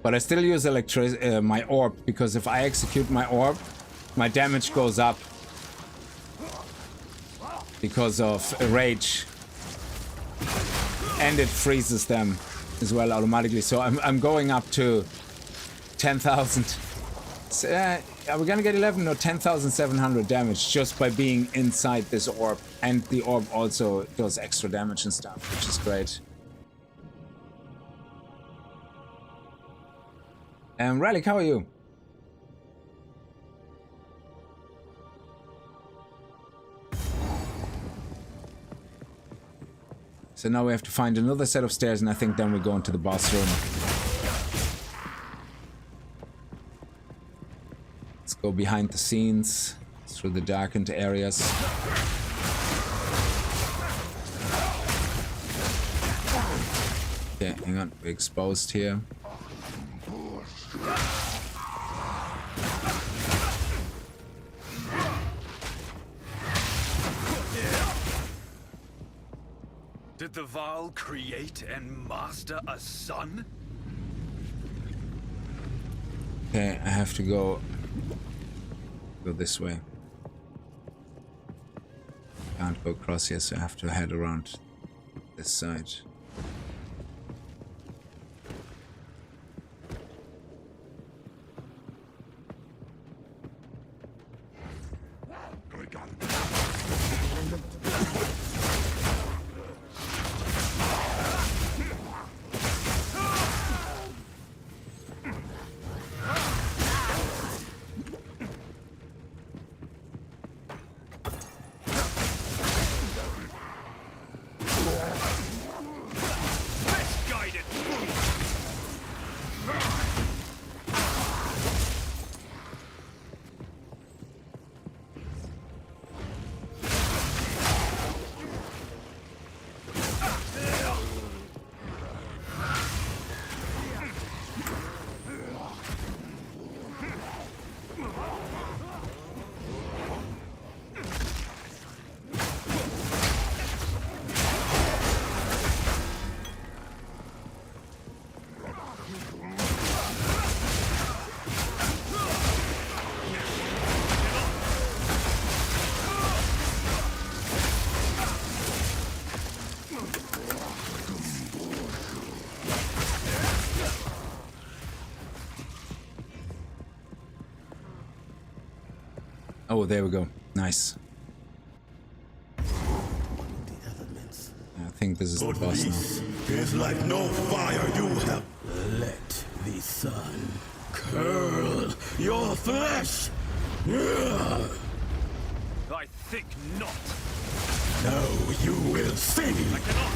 But I still use my orb, because if I execute my orb, my damage goes up because of rage, and it freezes them as well automatically. So I'm going up to 10,000. Are we gonna get 11 or 10,700 damage just by being inside this orb? And the orb also does extra damage and stuff, which is great. Relic, how are you? So now we have to find another set of stairs, and I think then we go into the boss room. Let's go behind the scenes, through the darkened areas. Okay, hang on, we're exposed here. Did the Val create and master a son? Okay, I have to go this way. Can't go across here, so I have to head around this side. Oh, there we go. Nice. I think this is the boss now. It's like no fire you have. Let the sun curl your flesh. I Think not. Now you will see. I cannot.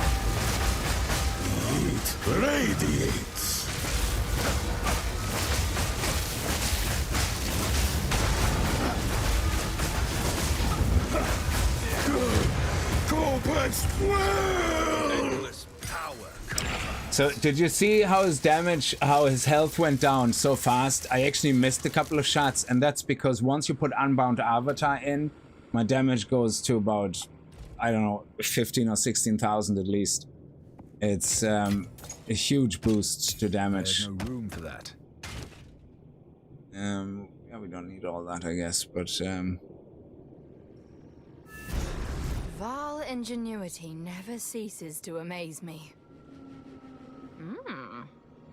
It radiates. Complex well. Endless power. So did you see how his damage, how his health went down so fast? I actually missed a couple of shots, and that's because once you put Unbound Avatar in, my damage goes to about, I don't know, 15 or 16,000 at least. It's a huge boost to damage. There's no room for that. Yeah, we don't need all that, I guess, but Vile ingenuity never ceases to amaze me.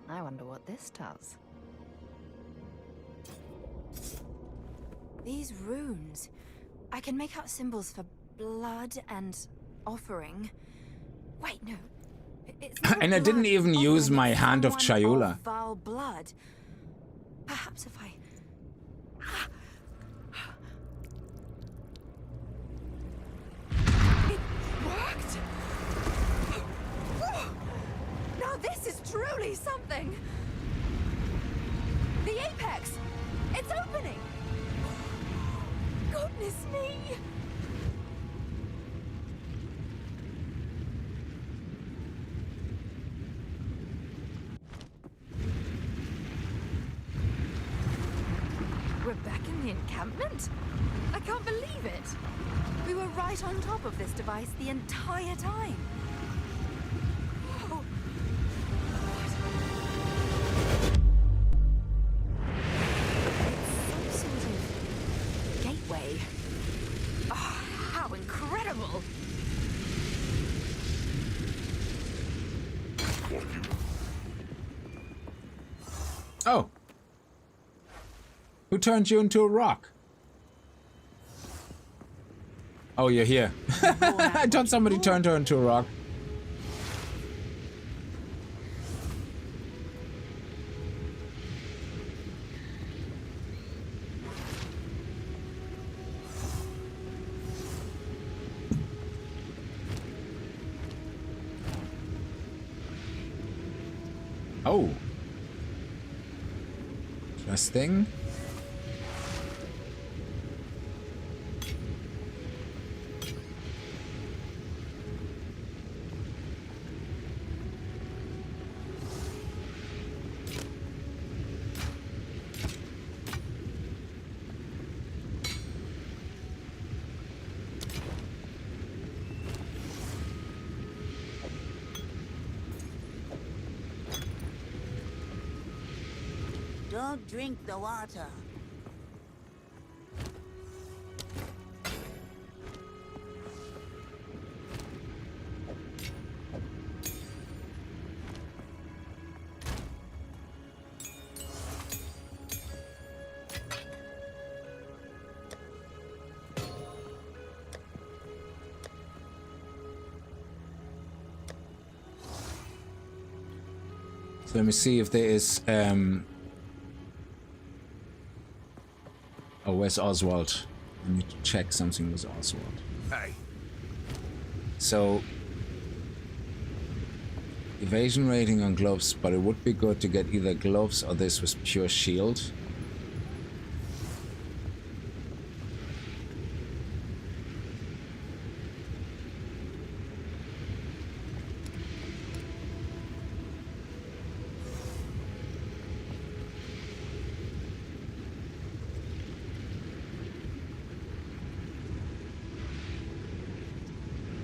I wonder what this does. These runes. I can make out symbols for blood and offering. Wait, no. It's not and I didn't blood even use offering, my it's hand of someone Chayula. Vile blood. Perhaps if I... It worked! Now this is truly something! The apex! It's opening! Goodness me! We're back in the encampment? I can't believe it! We were right on top of this device the entire time. Whoa. It's some sort of gateway. Oh, how incredible! Oh. Who turned you into a rock? Oh, you're here. I thought somebody turned her into a rock. Oh. Interesting. Don't drink the water. So let me see if there is oh, where's Oswald? I need to check something with Oswald. Hey. So evasion rating on gloves, but it would be good to get either gloves or this with pure shield.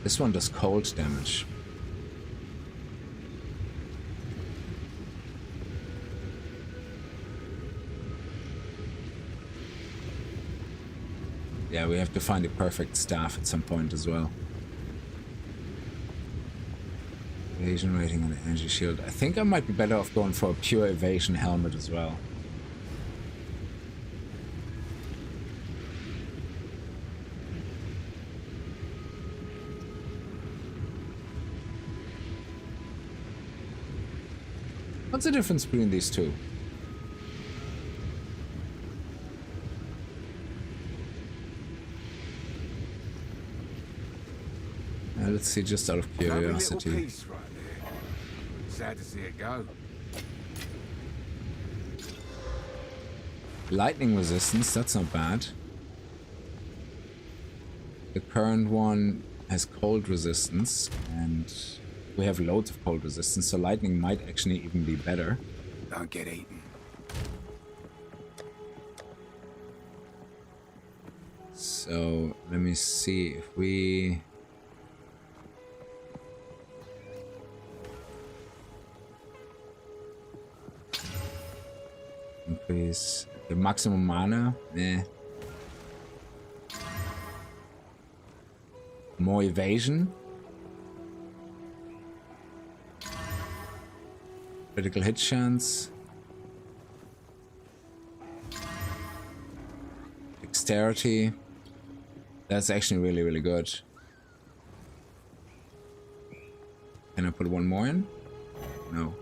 This one does cold damage. Yeah, we have to find the perfect staff at some point as well. Evasion rating and energy shield. I think I might be better off going for a pure evasion helmet as well. What's the difference between these two? let's see, just out of Lovely little curiosity. piece right there. Sad to see it go. Lightning resistance, that's not bad. The current one has cold resistance, and we have loads of cold resistance, so lightning might actually even be better. Don't get eaten. So let me see if we... increase the maximum mana. More evasion. Critical hit chance. Dexterity. That's actually really, really good. Can I put one more in? No.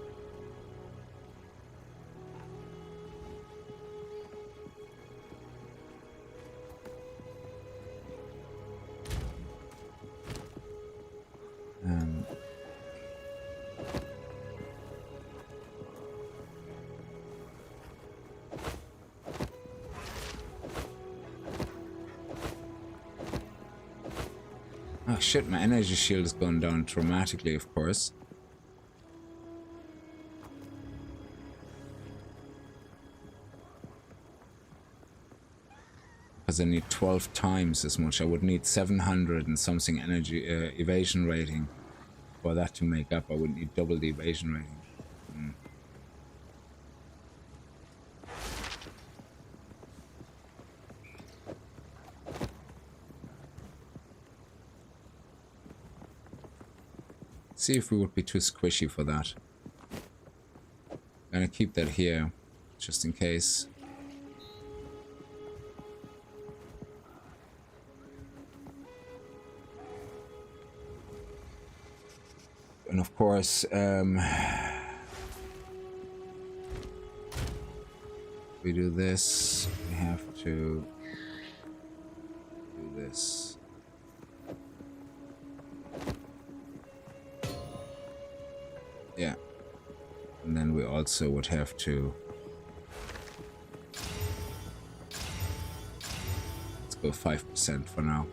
Oh shit, my energy shield is going down dramatically, of course. Because I need 12 times as much. I would need 700 and something energy evasion rating for that to make up. I would need double the evasion rating. See if we would be too squishy for that. I'm gonna keep that here, just in case. And of course, we do this, we have to do this. Yeah, and then we also would have to, let's go 5% for now.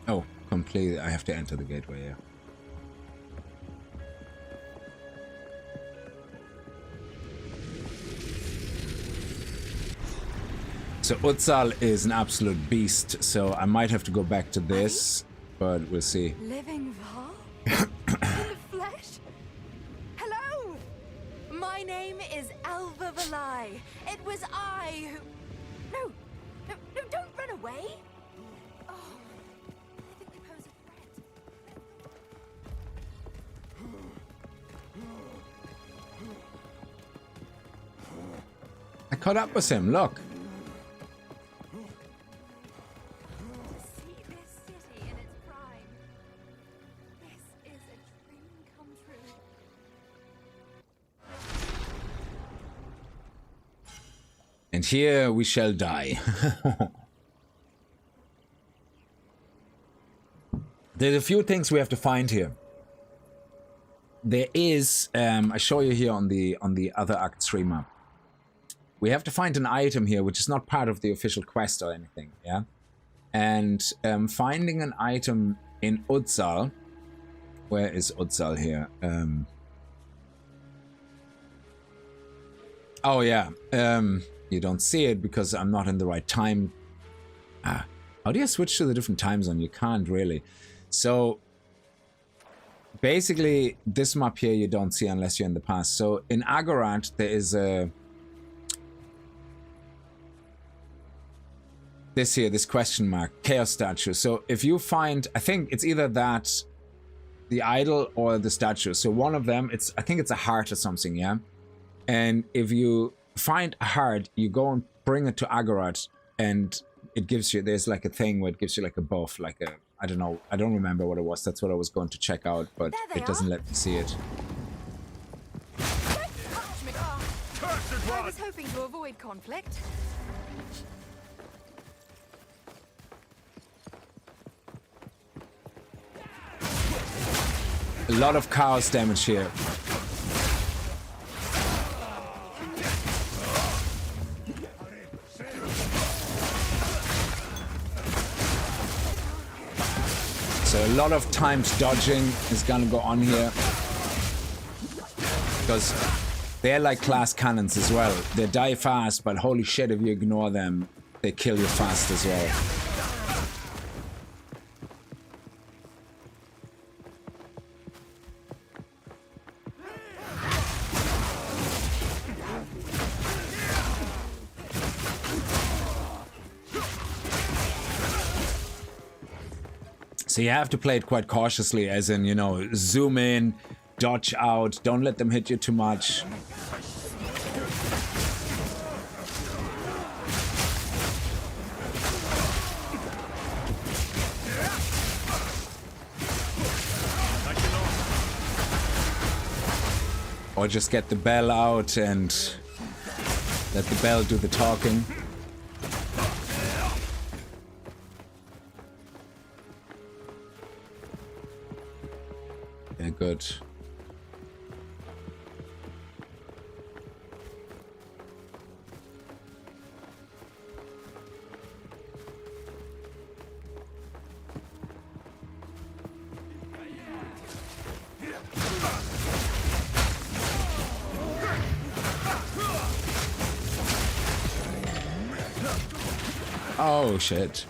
Oh, completely. I have to enter the gateway, yeah. So Utzal is an absolute beast, so I might have to go back to this, but we'll see. Living Val? In the flesh? Hello! My name is Alva Valai. It was I who... No, don't run away! Oh, I think they pose a threat. I caught up with him, look. And here we shall die. There's a few things we have to find here. There is, I show you here on the other Act 3 map. We have to find an item here which is not part of the official quest or anything, yeah? And finding an item in Utzal. Where is Utzal here? Oh yeah. You don't see it because I'm not in the right time. How do you switch to the different time zone? You can't really. So basically this map here you don't see unless you're in the past. So in Agorat there is a... this question mark, chaos statue. So if you find, I think it's either that the idol or the statue. So one of them, I think it's a heart or something, yeah? And if you find a heart, you go and bring it to Agorot, and it gives you, there's like a thing where it gives you like a buff, like a, I don't know, I don't remember what it was. That's what I was going to check out, but it doesn't let me see it. I was hoping to avoid conflict. A lot of chaos damage here. So a lot of timed dodging is gonna go on here. Because they're like class cannons as well. They die fast, but holy shit, if you ignore them, they kill you fast as well. So you have to play it quite cautiously, as in, you know, zoom in, dodge out, don't let them hit you too much. Or just get the bell out and let the bell do the talking. Yeah, good. Oh shit.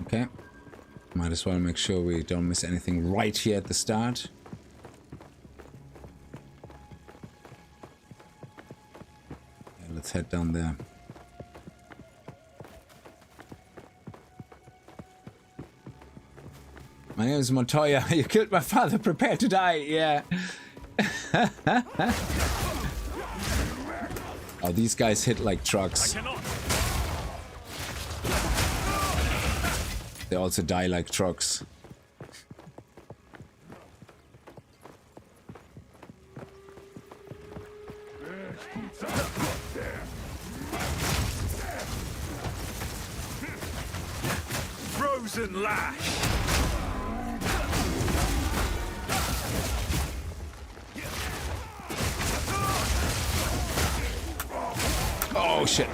Okay, might as well make sure we don't miss anything right here at the start. Yeah, let's head down there. My name is Montoya. You killed my father. Prepare to die. Yeah. Oh, these guys hit like trucks. They also die like trucks. Frozen lash. Oh shit.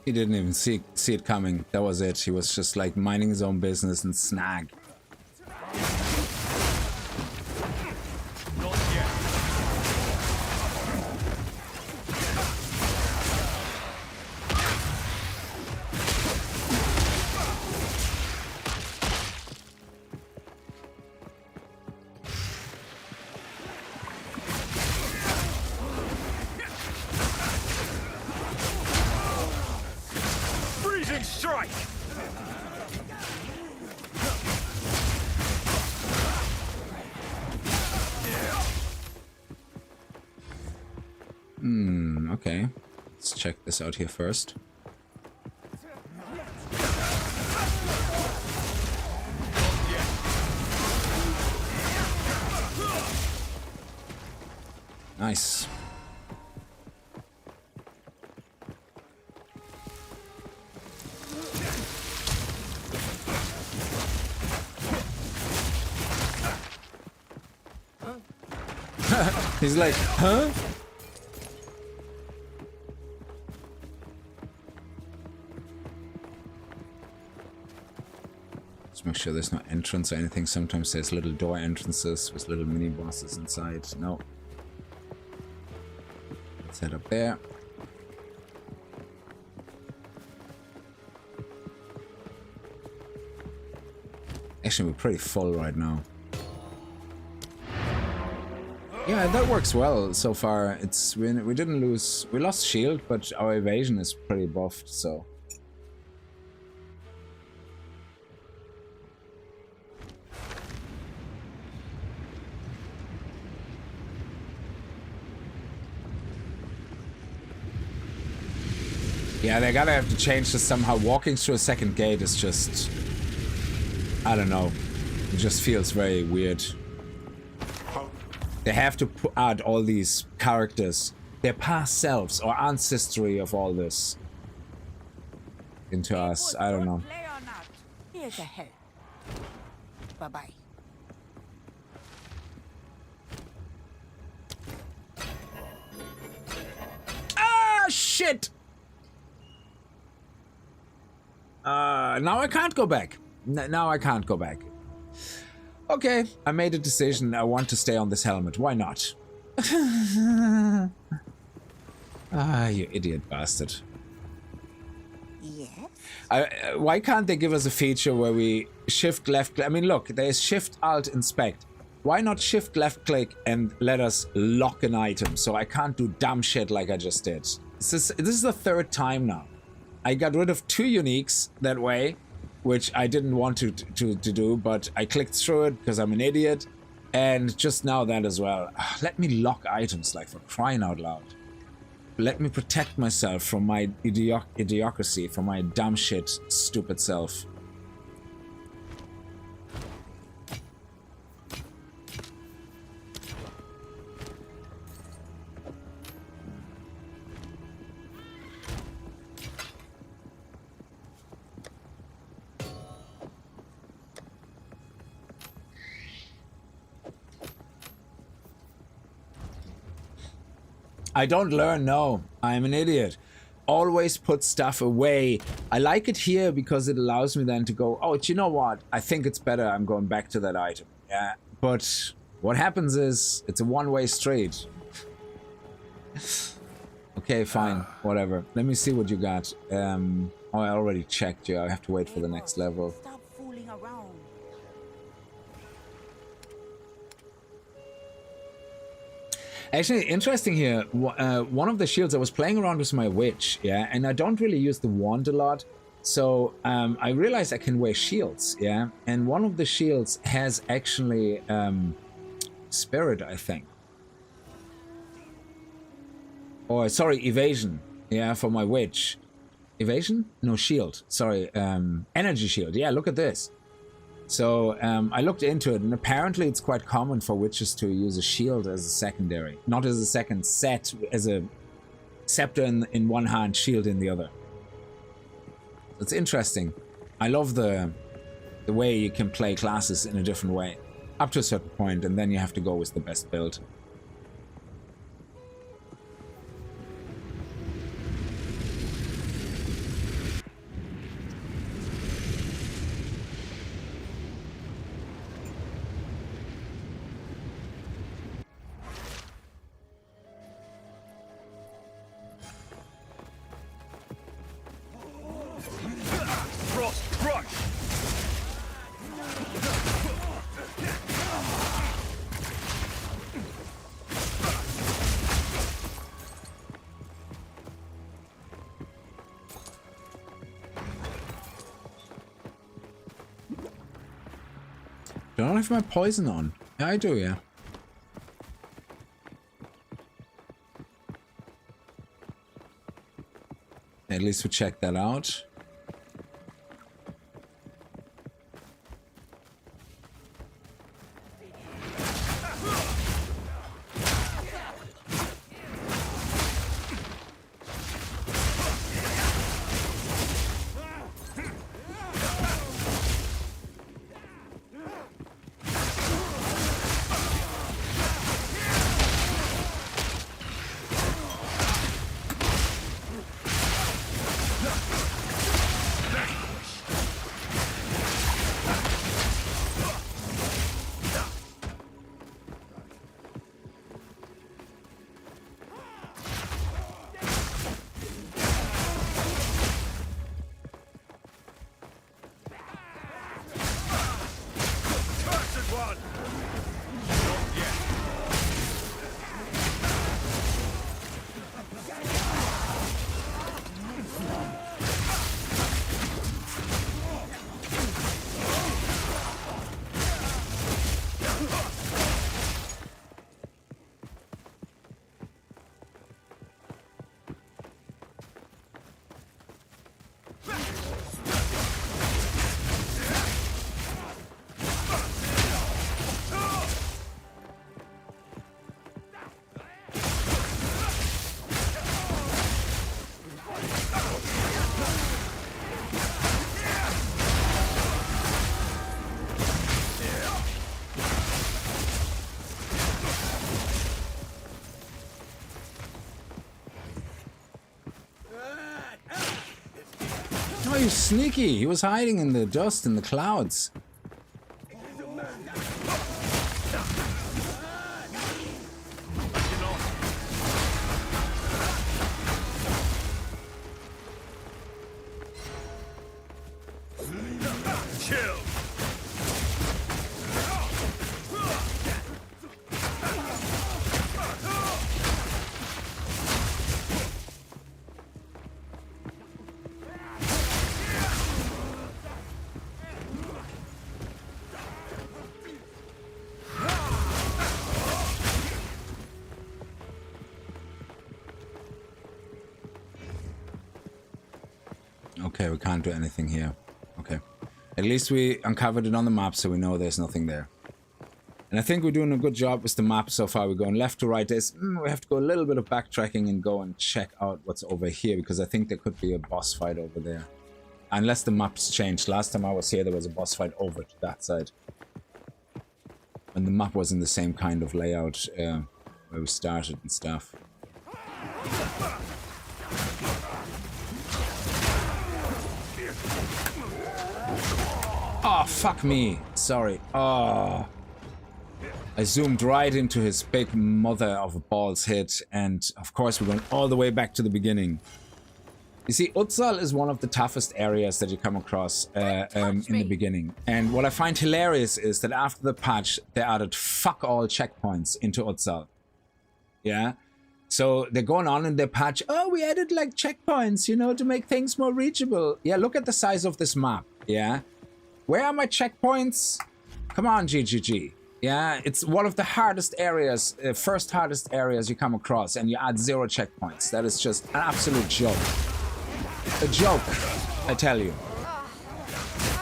He didn't even see it coming. That was it. He was just like minding his own business and snag. Not yet. Freezing strike. Okay. Let's check this out here first. Nice. He's like, huh? Let's make sure there's no entrance or anything. Sometimes there's little door entrances with little mini bosses inside. No. Let's head up there. Actually, we're pretty full right now. Yeah, that works well so far. It's we didn't lose. We lost shield, but our evasion is pretty buffed, so. Yeah, they're gonna have to change this somehow. Walking through a second gate is just... I don't know. It just feels very weird. They have to add all these characters, their past selves or ancestry of all this into us. I don't know. Play or not, here's a help. Bye-bye. Ah, shit! Now I can't go back. Now I can't go back. Okay, I made a decision. I want to stay on this helmet. Why not? Ah, you idiot bastard. Yes? Why can't they give us a feature where we shift left... I mean, look, there's shift alt inspect. Why not shift left click and let us lock an item so I can't do dumb shit like I just did? This is the third time now. I got rid of 2 uniques that way, which I didn't want to do, but I clicked through it because I'm an idiot. And just now that as well. Let me lock items, like, for crying out loud. Let me protect myself from my idiocracy, from my dumb shit, stupid self. I don't learn, no. I'm an idiot. Always put stuff away. I like it here because it allows me then to go, oh, do you know what? I think it's better I'm going back to that item. Yeah, but what happens is it's a one-way street. Okay, fine. Whatever. Let me see what you got. Oh, I already checked you. I have to wait for the next level. Stop fooling around. Actually, interesting here, one of the shields, I was playing around with my witch, yeah, and I don't really use the wand a lot, so I realized I can wear shields, yeah, and one of the shields has actually spirit, I think. Or, sorry, evasion, yeah, for my witch. Evasion? No, shield, sorry, energy shield, yeah, look at this. So I looked into it, and apparently it's quite common for witches to use a shield as a secondary. Not as a second set, as a scepter in one hand, shield in the other. It's interesting. I love the way you can play classes in a different way. Up to a certain point, and then you have to go with the best build. Do I not have my poison on? Yeah, I do, yeah. At least we check that out. Oh, he's sneaky. He was hiding in the dust in the clouds. Okay, we can't do anything here. Okay. At least we uncovered it on the map, so we know there's nothing there. And I think we're doing a good job with the map so far. We're going left to right. We have to go a little bit of backtracking and go and check out what's over here, because I think there could be a boss fight over there. Unless the map's changed. Last time I was here, there was a boss fight over to that side. And the map was in the same kind of layout where we started and stuff. Oh, fuck me. Sorry. Oh. I zoomed right into his big mother of a ball's head, and of course we're going all the way back to the beginning. You see, Utzal is one of the toughest areas that you come across in the beginning. And what I find hilarious is that after the patch, they added fuck all checkpoints into Utzal. Yeah? So they're going on in their patch, oh, we added like checkpoints, you know, to make things more reachable. Yeah, look at the size of this map. Yeah? Where are my checkpoints? Come on, GGG. Yeah, it's one of the hardest areas, first hardest areas you come across, and you add 0 checkpoints. That is just an absolute joke. A joke, I tell you. I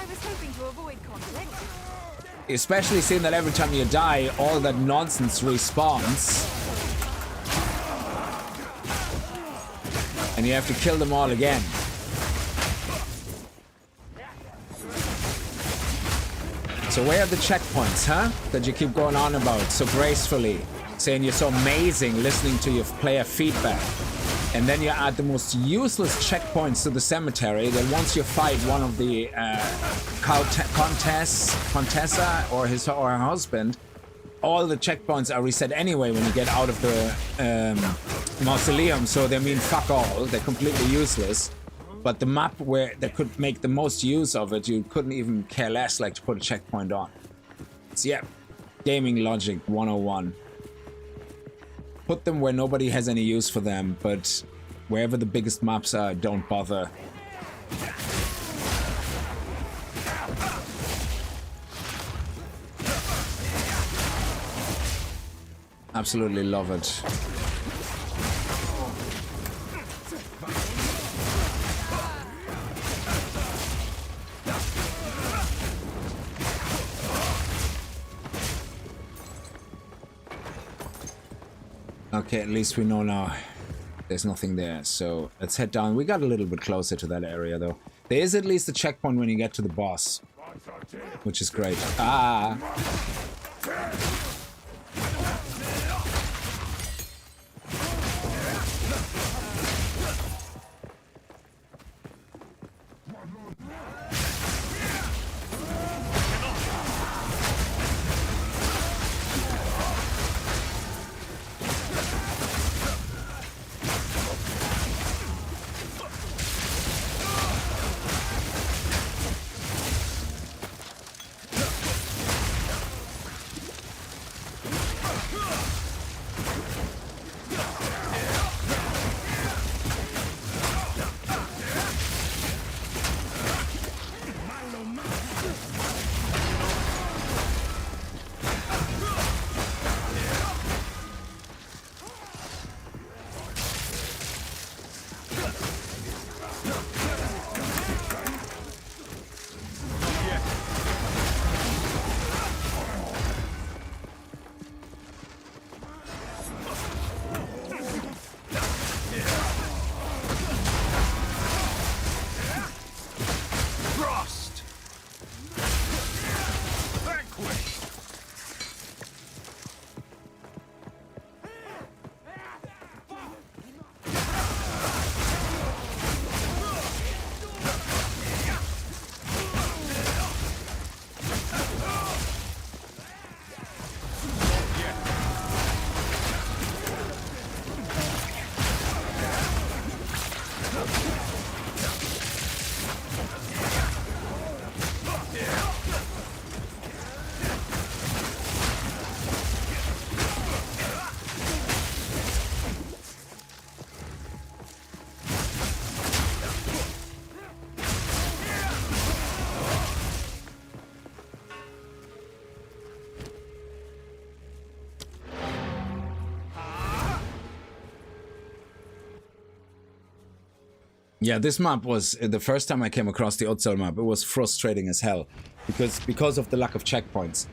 was hoping to avoid conflict. Especially seeing that every time you die, all that nonsense respawns. And you have to kill them all again. So where are the checkpoints, huh? That you keep going on about so gracefully, saying you're so amazing, listening to your player feedback. And then you add the most useless checkpoints to the cemetery, that once you fight one of the Contessa or her husband, all the checkpoints are reset anyway when you get out of the mausoleum, so they mean fuck all, they're completely useless. But the map where they could make the most use of it, you couldn't even care less like to put a checkpoint on. So yeah, gaming logic 101. Put them where nobody has any use for them, but wherever the biggest maps are, don't bother. Absolutely love it. Okay, at least we know now there's nothing there, so let's head down. We got a little bit closer to that area, though. There is at least a checkpoint when you get to the boss, which is great. Ah! Yeah, this map was the first time I came across the Uzal map. It was frustrating as hell because of the lack of checkpoints.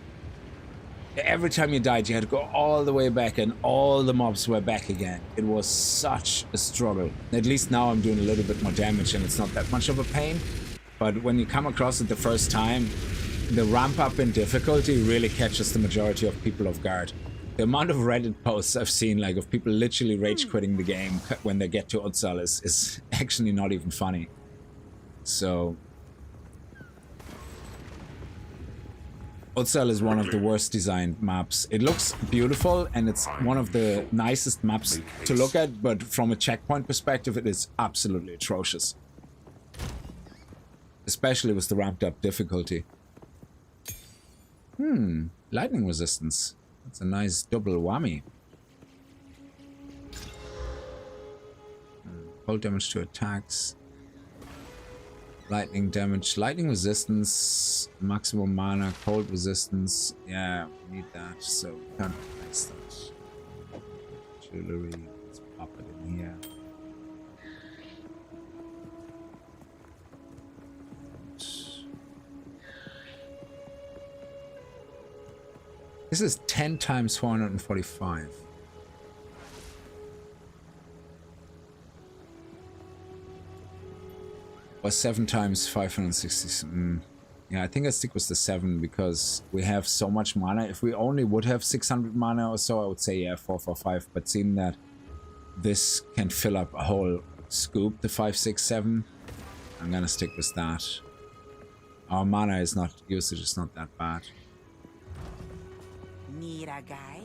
Every time you died, you had to go all the way back, and all the mobs were back again. It was such a struggle. At least now I'm doing a little bit more damage, and it's not that much of a pain. But when you come across it the first time, the ramp up in difficulty really catches the majority of people off guard. The amount of Reddit posts I've seen, like, of people literally rage quitting the game when they get to Uzal is actually not even funny. So Uzal is one of the worst designed maps. It looks beautiful and it's one of the nicest maps to look at, but from a checkpoint perspective, it is absolutely atrocious. Especially with the ramped up difficulty. Lightning resistance. That's a nice double whammy. Cold damage to attacks. Lightning damage. Lightning resistance. Maximum mana. Cold resistance. Yeah, we need that. So we can't replace that. Jewelry. Let's pop it in here. This is 10 times 445. Or 7 times 560. Yeah, I think I stick with the 7 because we have so much mana. If we only would have 600 mana or so, I would say, yeah, 445. But seeing that this can fill up a whole scoop, the 567, I'm gonna stick with that. Our mana is not, usage is not that bad. Need a guy?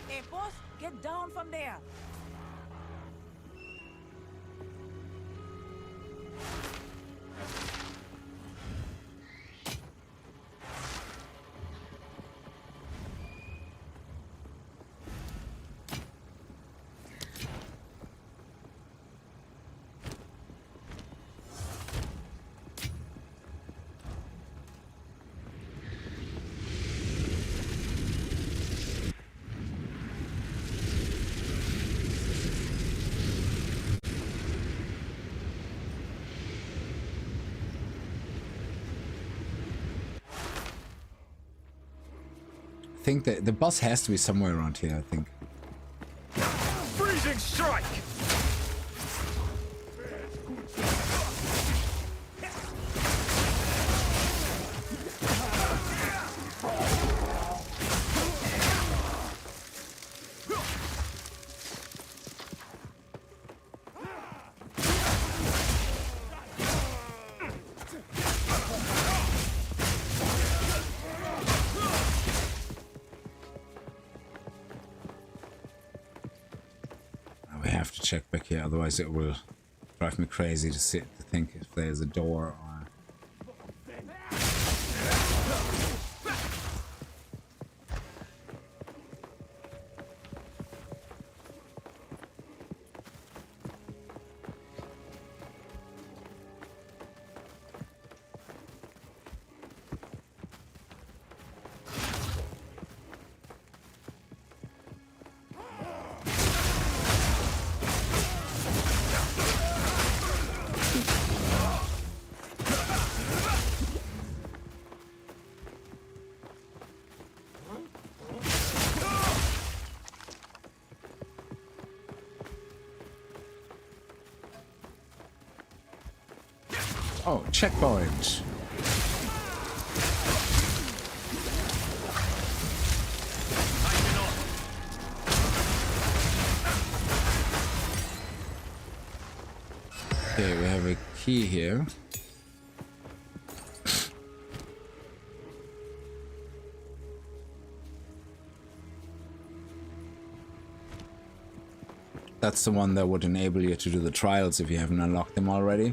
Hey, boss, get down from there. think that the boss has to be somewhere around here, I think. Freezing strike! Check back here, otherwise it will drive me crazy to think if there's a door or... Oh, checkpoint. Okay, we have a key here. That's the one that would enable you to do the trials if you haven't unlocked them already.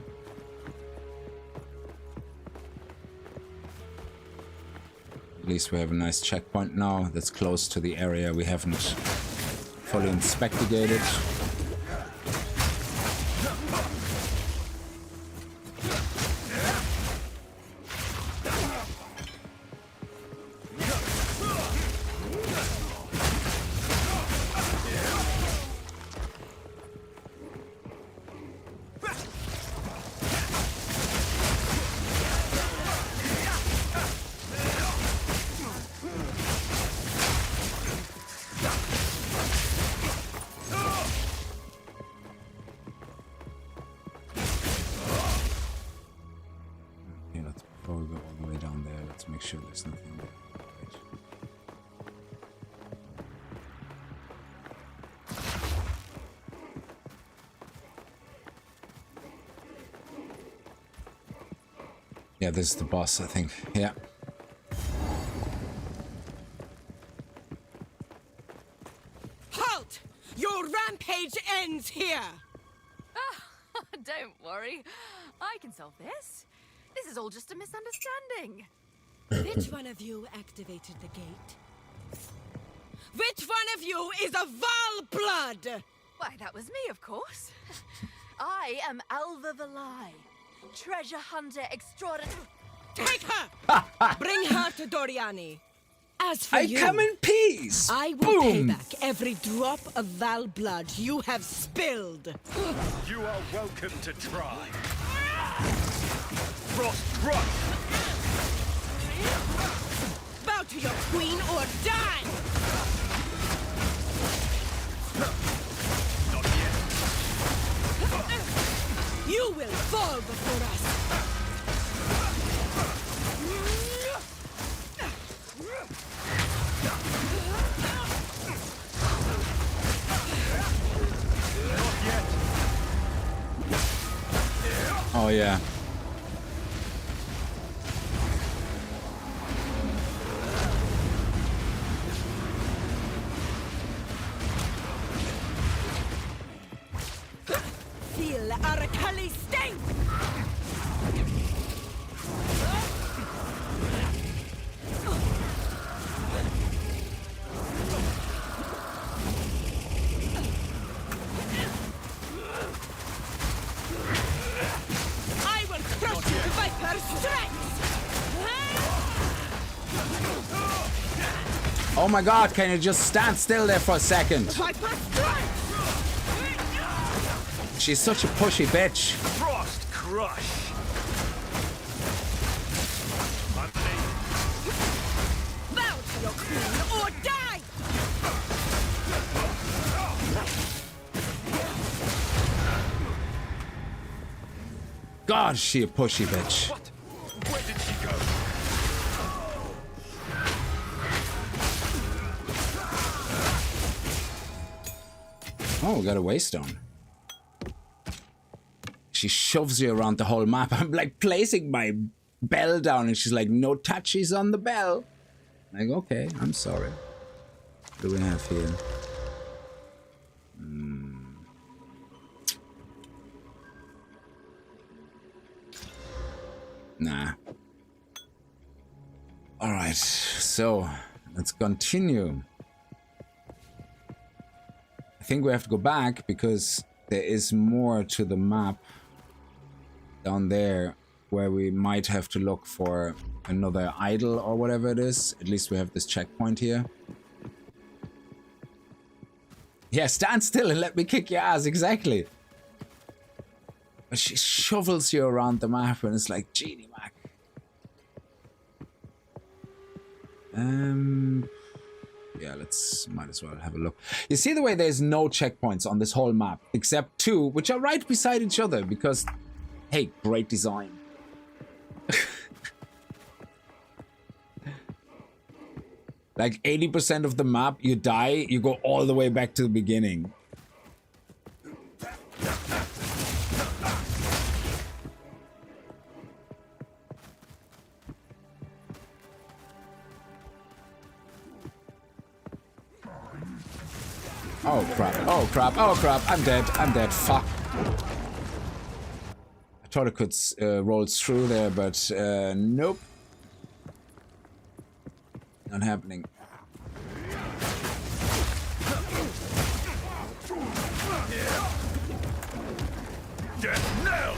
At least we have a nice checkpoint now that's close to the area we haven't fully inspected. Yeah, this is the boss, I think. Yeah. Halt! Your rampage ends here! Don't worry. I can solve this. This is all just a misunderstanding. Which one of you activated the gate? Which one of you is a Val blood? Why, that was me, of course. I am Alva Valai, treasure hunter extraordinary. Take her! Bring her to Doriani. As for you, I come in peace! I will pay Boom! back every drop of Val blood you have spilled. You are welcome to try. Frost Rush! Bow to your queen or die! Not yet. You will fall before us. Oh yeah. Feel Arakali sting! I will crush you by her strength! Oh my god, can you just stand still there for a second? Viper strike! She's such a pushy bitch. Frost Crush! Bow to your queen or God, she a pushy bitch. What? Where did she go? Oh, we got a waystone. She shoves you around the whole map. I'm like placing my bell down and she's like, no touchies on the bell. I'm like, okay, I'm sorry. What do we have here? Nah. Alright, so let's continue. I think we have to go back because there is more to the map down there where we might have to look for another idol or whatever it is. At least we have this checkpoint here. Yeah, stand still and let me kick your ass, exactly. But she shovels you around the map and it's like, Genie Mac. Yeah, might as well have a look. You see the way there's no checkpoints on this whole map, except 2, which are right beside each other because, hey, great design. Like 80% of the map, you die, you go all the way back to the beginning. Oh crap, oh crap, oh crap, I'm dead, fuck. I thought I could roll through there, but nope. Not happening. Death knell!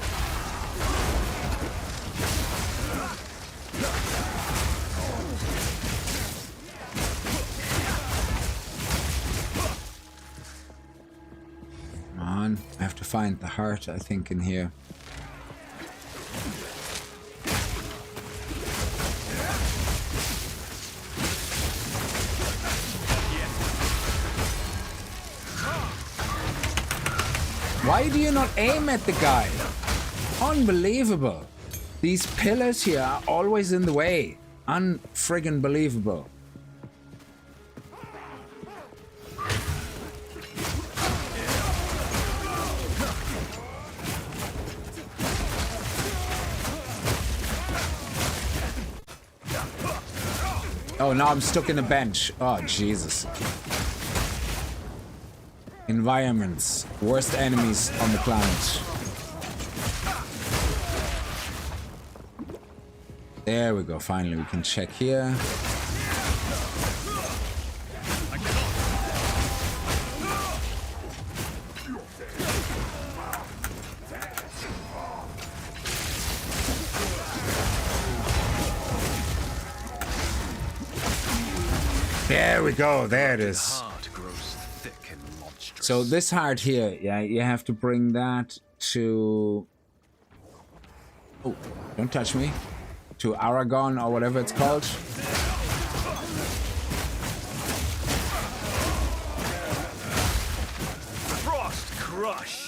Come on, I have to find the heart, I think, in here. Why do you not aim at the guy? Unbelievable. These pillars here are always in the way. Unfriggin' believable. Oh, now I'm stuck in a bench. Oh, Jesus. Environments. Worst enemies on the planet. There we go. Finally, we can check here. There we go. There it is. So this heart here, yeah, you have to bring that to... Oh, don't touch me. To Aragon or whatever it's called. Frost Crush!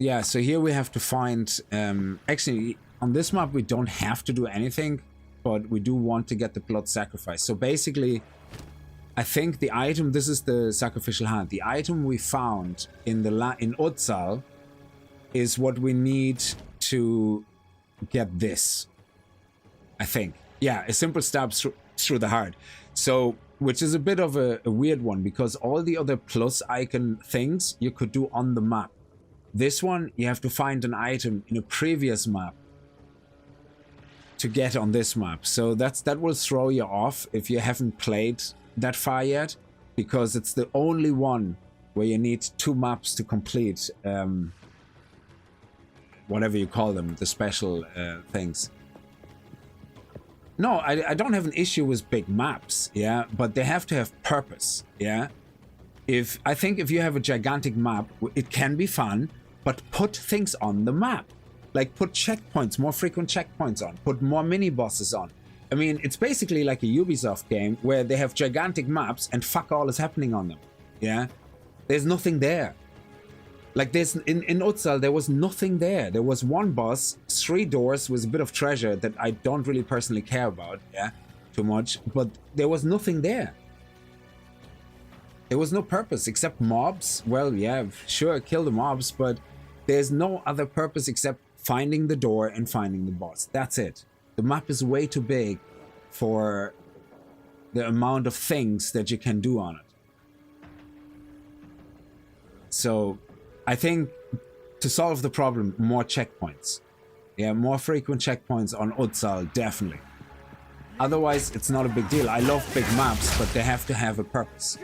Yeah, so here we have to find, actually on this map we don't have to do anything, but we do want to get the blood sacrifice. So basically, I think the item, this is the sacrificial hand, the item we found in in Utzal is what we need to get this, I think. Yeah, a simple stab through the heart. So, which is a bit of a weird one, because all the other plus icon things you could do on the map. This one, you have to find an item in a previous map to get on this map. So that will throw you off if you haven't played that far yet, because it's the only one where you need 2 maps to complete, whatever you call them, the special things. No, I don't have an issue with big maps, yeah, but they have to have purpose, yeah. I think if you have a gigantic map, it can be fun, but put things on the map. Like put checkpoints, more frequent checkpoints on, put more mini bosses on. I mean, it's basically like a Ubisoft game where they have gigantic maps and fuck all is happening on them, yeah. There's nothing there. Like in Utsal, there was nothing there. There was one boss, 3 doors with a bit of treasure that I don't really personally care about, yeah, too much, but there was nothing there. There was no purpose except mobs. Well, yeah, sure, kill the mobs, but there's no other purpose except finding the door and finding the boss. That's it. The map is way too big for the amount of things that you can do on it. So I think to solve the problem, more checkpoints. Yeah, more frequent checkpoints on Utsal, definitely. Otherwise, it's not a big deal. I love big maps, but they have to have a purpose.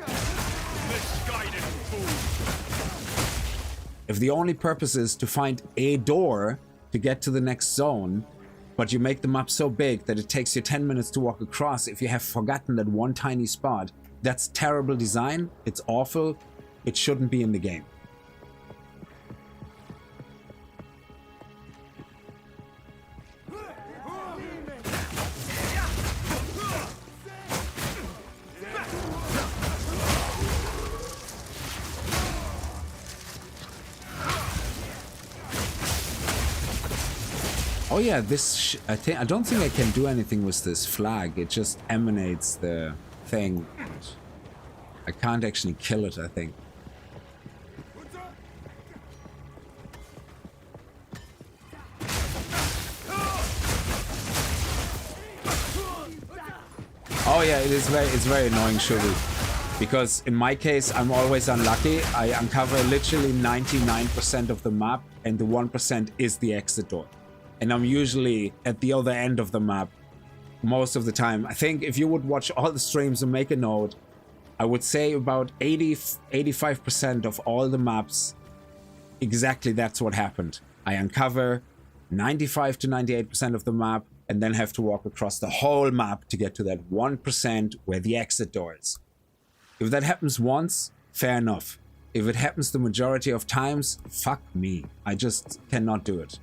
If the only purpose is to find a door to get to the next zone, but you make the map so big that it takes you 10 minutes to walk across if you have forgotten that one tiny spot, that's terrible design, it's awful, it shouldn't be in the game. Oh yeah, this I don't think I can do anything with this flag. It just emanates the thing. I can't actually kill it, I think. Oh yeah, it's very annoying, Shubi. Because in my case, I'm always unlucky. I uncover literally 99% of the map, and the 1% is the exit door. And I'm usually at the other end of the map most of the time. I think if you would watch all the streams and make a note, I would say about 85% of all the maps, exactly that's what happened. I uncover 95 to 98% of the map and then have to walk across the whole map to get to that 1% where the exit door is. If that happens once, fair enough. If it happens the majority of times, fuck me. I just cannot do it.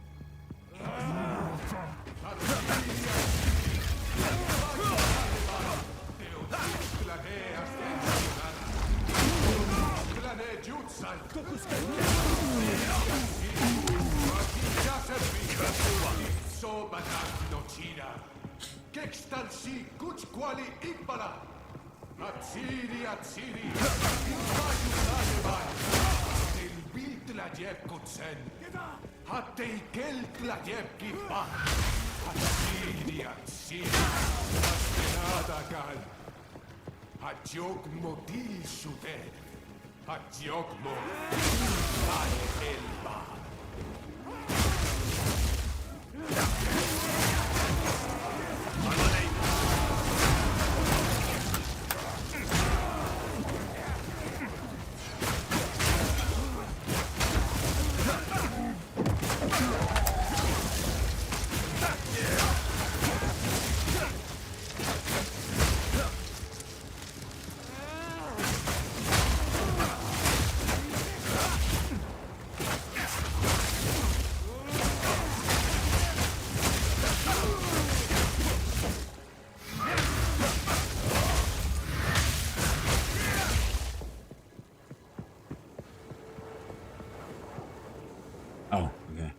Oh, okay.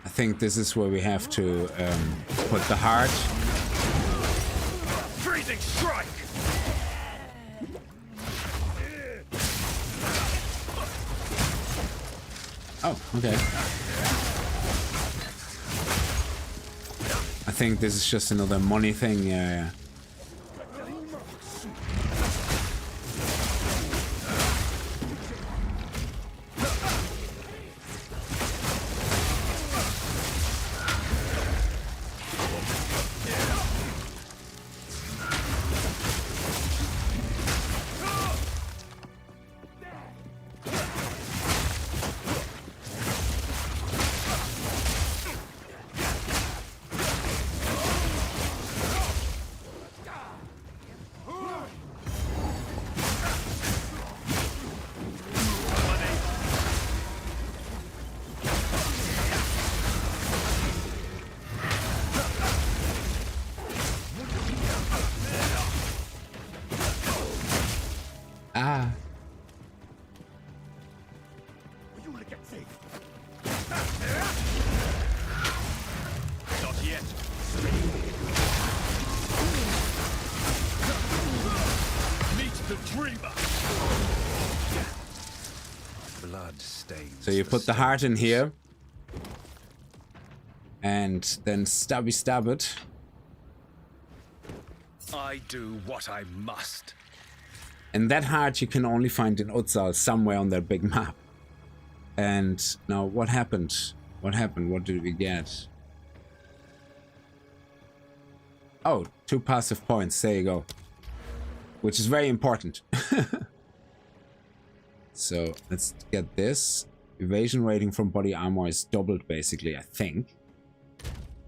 I think this is where we have to put the heart. Freezing strike! Oh, okay. I think this is just another money thing, yeah. Not yet. Meet the dreamer. Blood stains. So you put the heart in here. And then stab it. I do what I must. And that heart you can only find in Utzal, somewhere on that big map. And now what happened? What happened? What did we get? Oh, 2 passive points. There you go. Which is very important. So let's get this. Evasion rating from body armor is doubled basically, I think.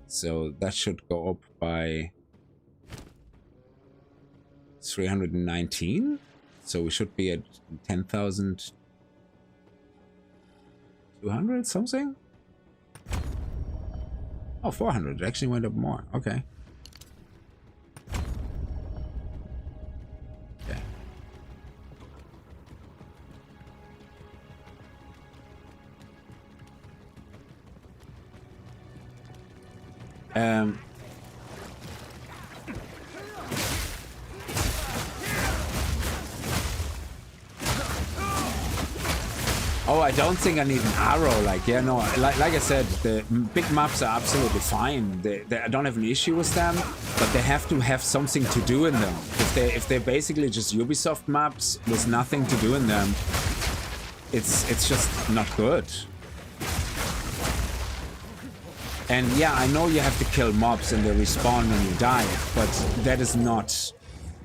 So that should go up by 319. So we should be at 10,200 something? Oh, 400. It actually went up more. Okay. Okay. Oh, I don't think I need an arrow. Like, yeah, no, like I said, the big maps are absolutely fine. I don't have an issue with them, but they have to have something to do in them. If they're basically just Ubisoft maps with nothing to do in them, it's just not good. And yeah, I know you have to kill mobs and they respawn when you die, but that is not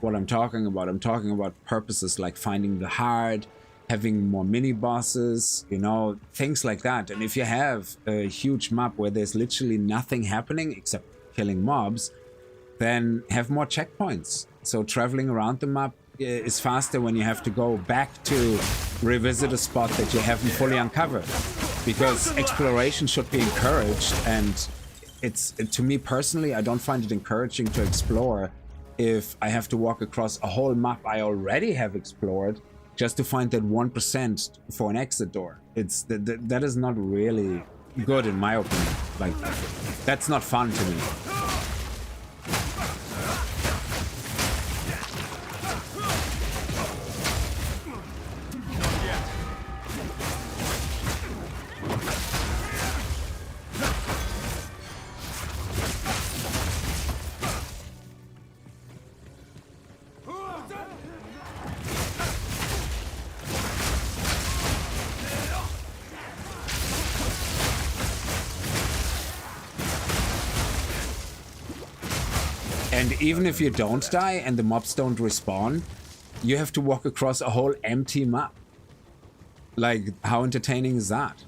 what I'm talking about. I'm talking about purposes like finding the heart, having more mini bosses, you know, things like that. And if you have a huge map where there's literally nothing happening except killing mobs, then have more checkpoints. So traveling around the map is faster when you have to go back to revisit a spot that you haven't fully uncovered. Because exploration should be encouraged, and to me personally, I don't find it encouraging to explore if I have to walk across a whole map I already have explored just to find that 1% for an exit door. That is not really good in my opinion. Like, that's not fun to me. And even if you don't die and the mobs don't respawn, you have to walk across a whole empty map. Like, how entertaining is that?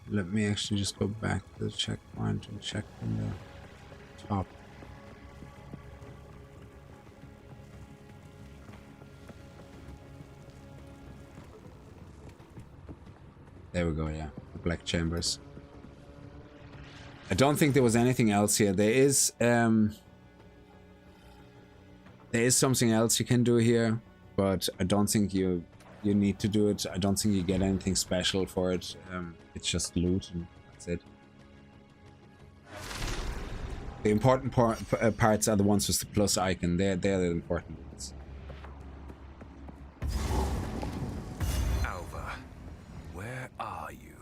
Let me actually just go back to the checkpoint and check from the top. There we go, yeah. The black chambers. I don't think there was anything else here. There is something else you can do here, but I don't think you need to do it. I don't think you get anything special for it. It's just loot and that's it. The important parts are the ones with the plus icon. They're the important ones. Alva, where are you?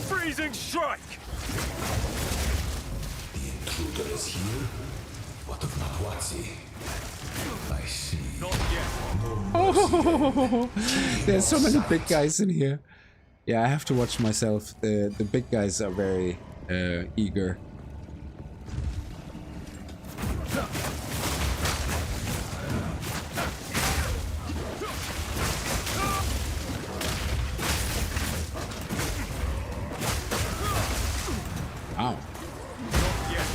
Freezing strike! The intruder is here? What of Makwatsi? I see. Not yet. Oh, there's so many big guys in here. Yeah, I have to watch myself. The big guys are very eager. Wow. Not yet.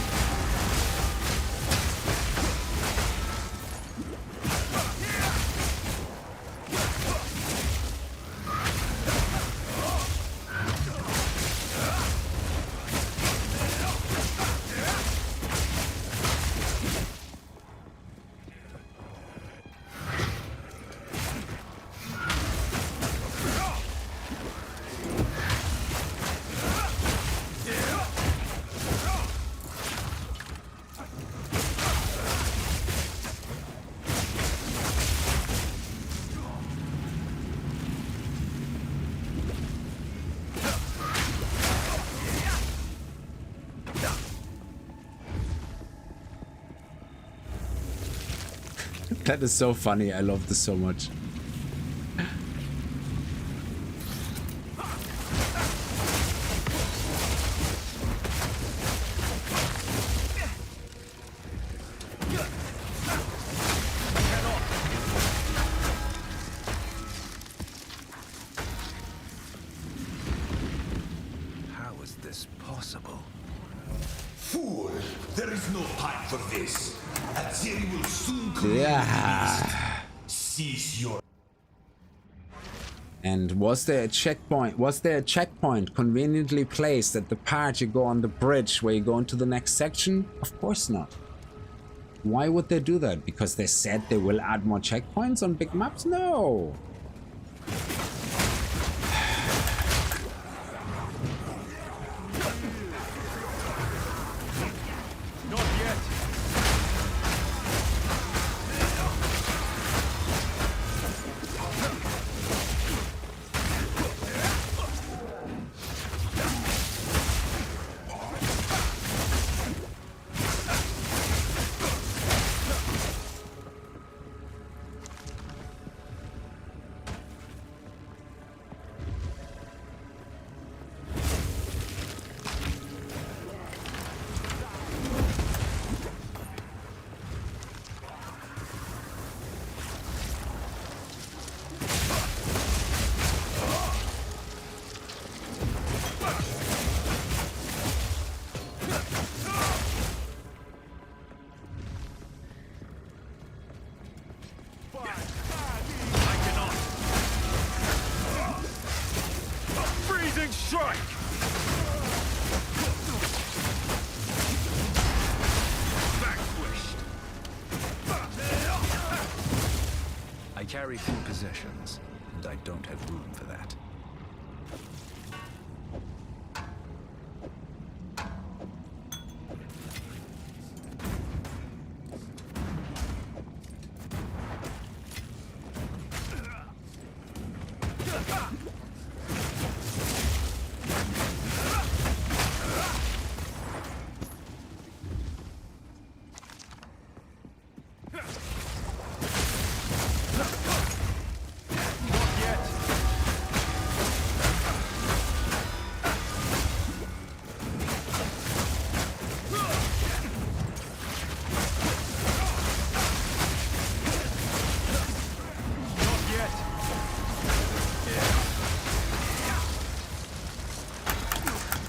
That is so funny. I love this so much. How is this possible? Fool! There is no time for this. Azeri will soon create Yeah. Cease your... And was there a checkpoint? Was there a checkpoint conveniently placed at the part you go on the bridge where you go into the next section? Of course not. Why would they do that? Because they said they will add more checkpoints on big maps? No. Not yet. Freezing strike! Vanquished! I carry few possessions, and I don't have room for that.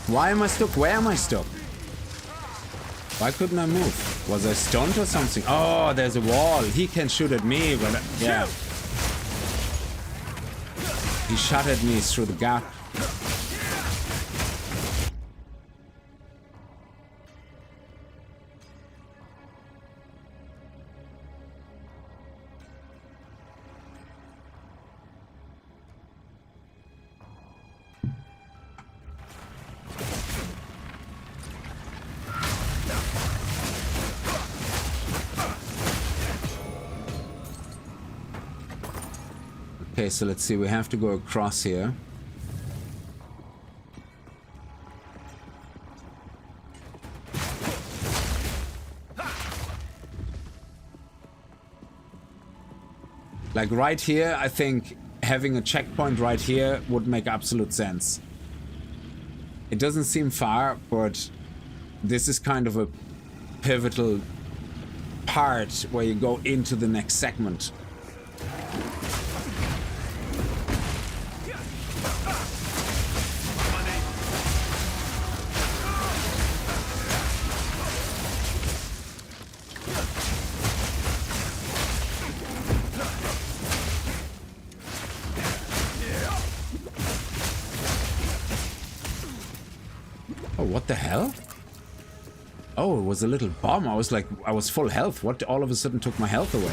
Why am I stuck? Where am I stuck? Why couldn't I move? Was I stunned or something? Oh, there's a wall. He can shoot at me, but yeah. He shot at me through the gap. Okay, so let's see, we have to go across here. Like right here, I think having a checkpoint right here would make absolute sense. It doesn't seem far, but this is kind of a pivotal part where you go into the next segment. Oh, what the hell? Oh, it was a little bomb. I was like, I was full health. What all of a sudden took my health away?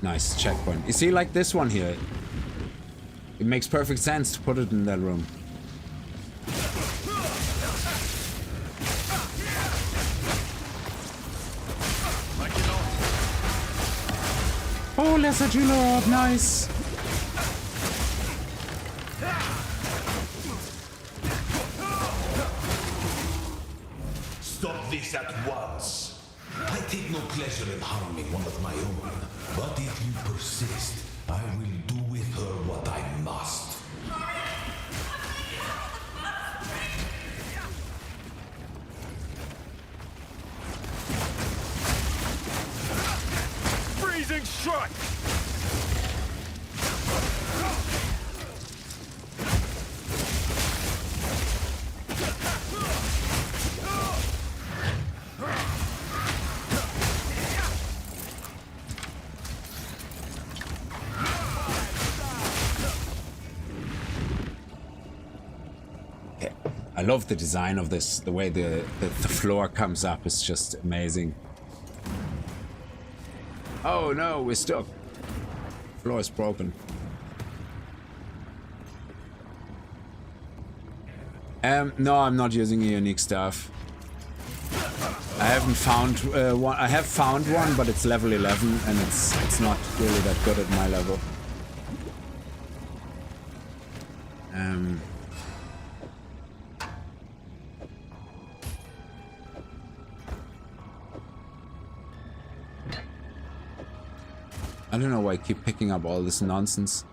Nice checkpoint. You see, like this one here, it makes perfect sense to put it in that room. Oh, Lesser G-Lord, nice. Stop this at once. I take no pleasure in harming one of my own, but if you persist, I will do with her what I must. Freezing strike! I love the design of this. The way the floor comes up is just amazing. Oh no, we're stuck. Floor is broken. No, I'm not using a unique staff. I haven't found one. I have found one, but it's level 11, and it's not really that good at my level. I don't know why I keep picking up all this nonsense.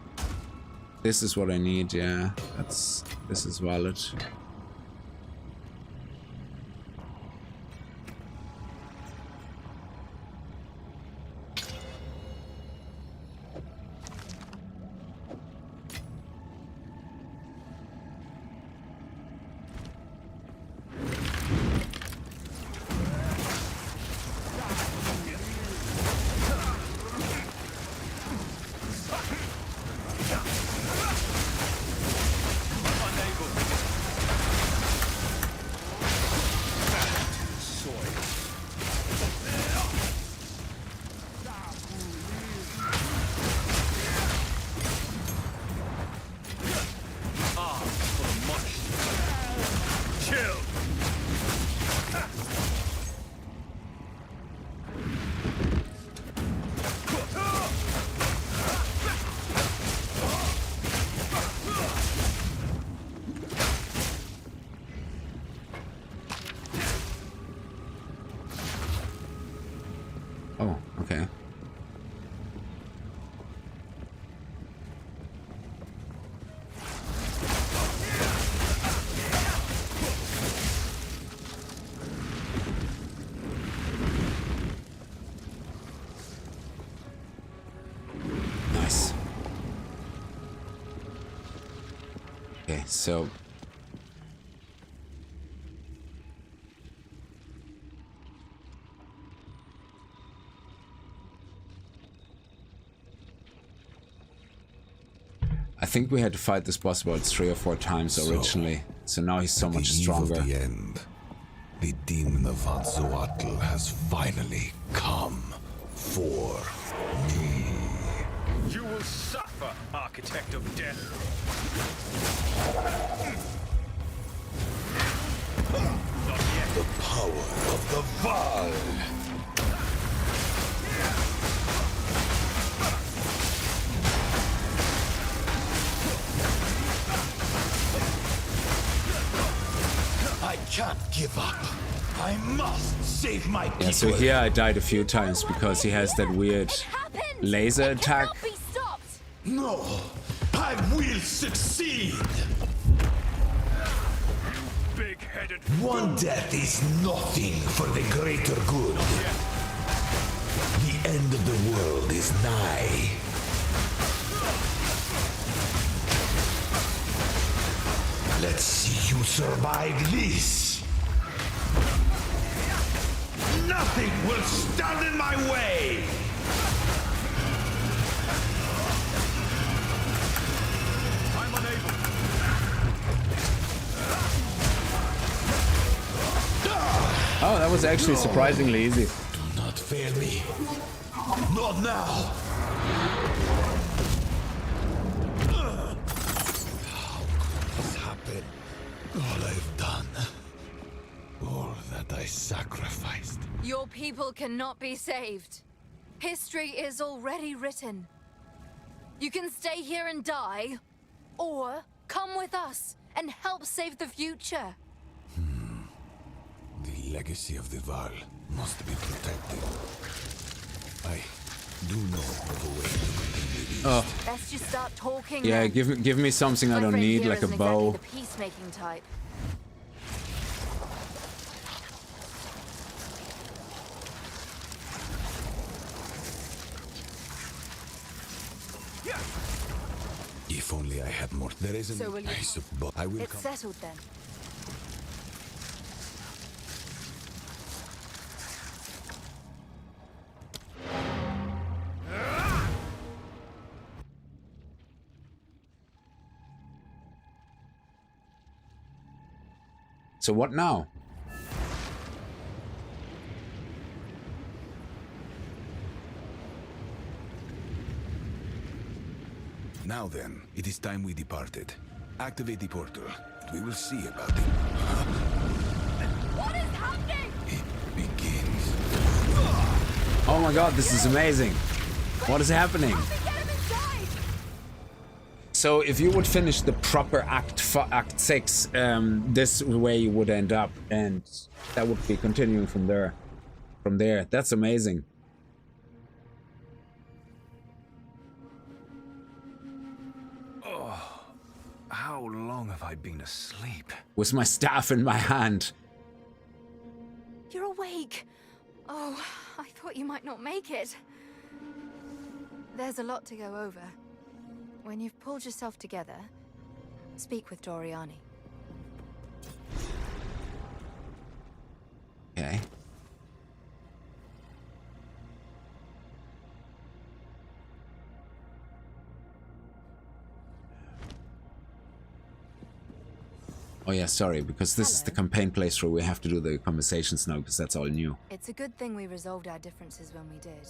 This is what I need, yeah. This is valid. Oh, okay. Nice. so... I think we had to fight this boss about 3 or 4 times originally, so now he's so much stronger. At the end, the demon of Azotl has finally come for me. You will suffer, Architect of Death. Not yet. The power of the Val. I can't give up. I must save my people. Yeah, so here I died a few times because he has that weird laser attack. Be stopped. No, I will succeed. Big-headed. One death is nothing for the greater good. The end of the world is nigh. Let's see you survive this. Nothing will stand in my way. I'm unable. Oh, that was actually surprisingly easy. Do not fail me. Not now. How could this happen? All I've done. All that I sacrificed. Your people cannot be saved. History is already written. You can stay here and die, or come with us and help save the future. The legacy of the Val must be protected. I do know of a way to continue these. Oh, Let's just start talking. yeah, then. give me something I My don't friend need, here like a isn't bow. exactly the peacemaking type. If only I had more. There isn't. So will you- I suppose I will It's come. settled then. So what now? Now then, it is time we departed. Activate the portal. We will see about it. What is happening? It begins. Oh my god, this is amazing. What is happening? Help me get him inside! So if you would finish the proper Act 6, this way you would end up, and that would be continuing from there. That's amazing. How long have I been asleep? With my staff in my hand. You're awake. Oh, I thought you might not make it. There's a lot to go over. When you've pulled yourself together, speak with Doriani. Okay. Oh yeah, sorry, because this is the campaign playthrough. We have to do the conversations now, because that's all new. It's a good thing we resolved our differences when we did.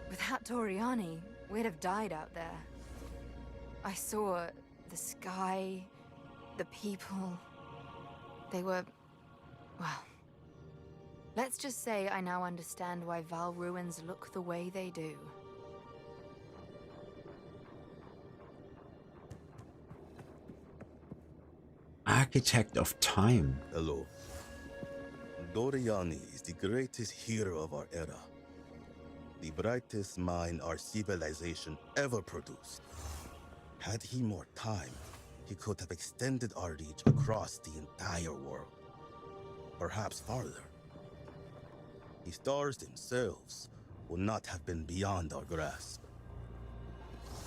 Without Doriani, we'd have died out there. I saw the sky, the people. They were... well... let's just say I now understand why Val ruins look the way they do. Architect of Time. Hello. Doriani is the greatest hero of our era. The brightest mind our civilization ever produced. Had he more time, he could have extended our reach across the entire world. Perhaps farther. The stars themselves would not have been beyond our grasp.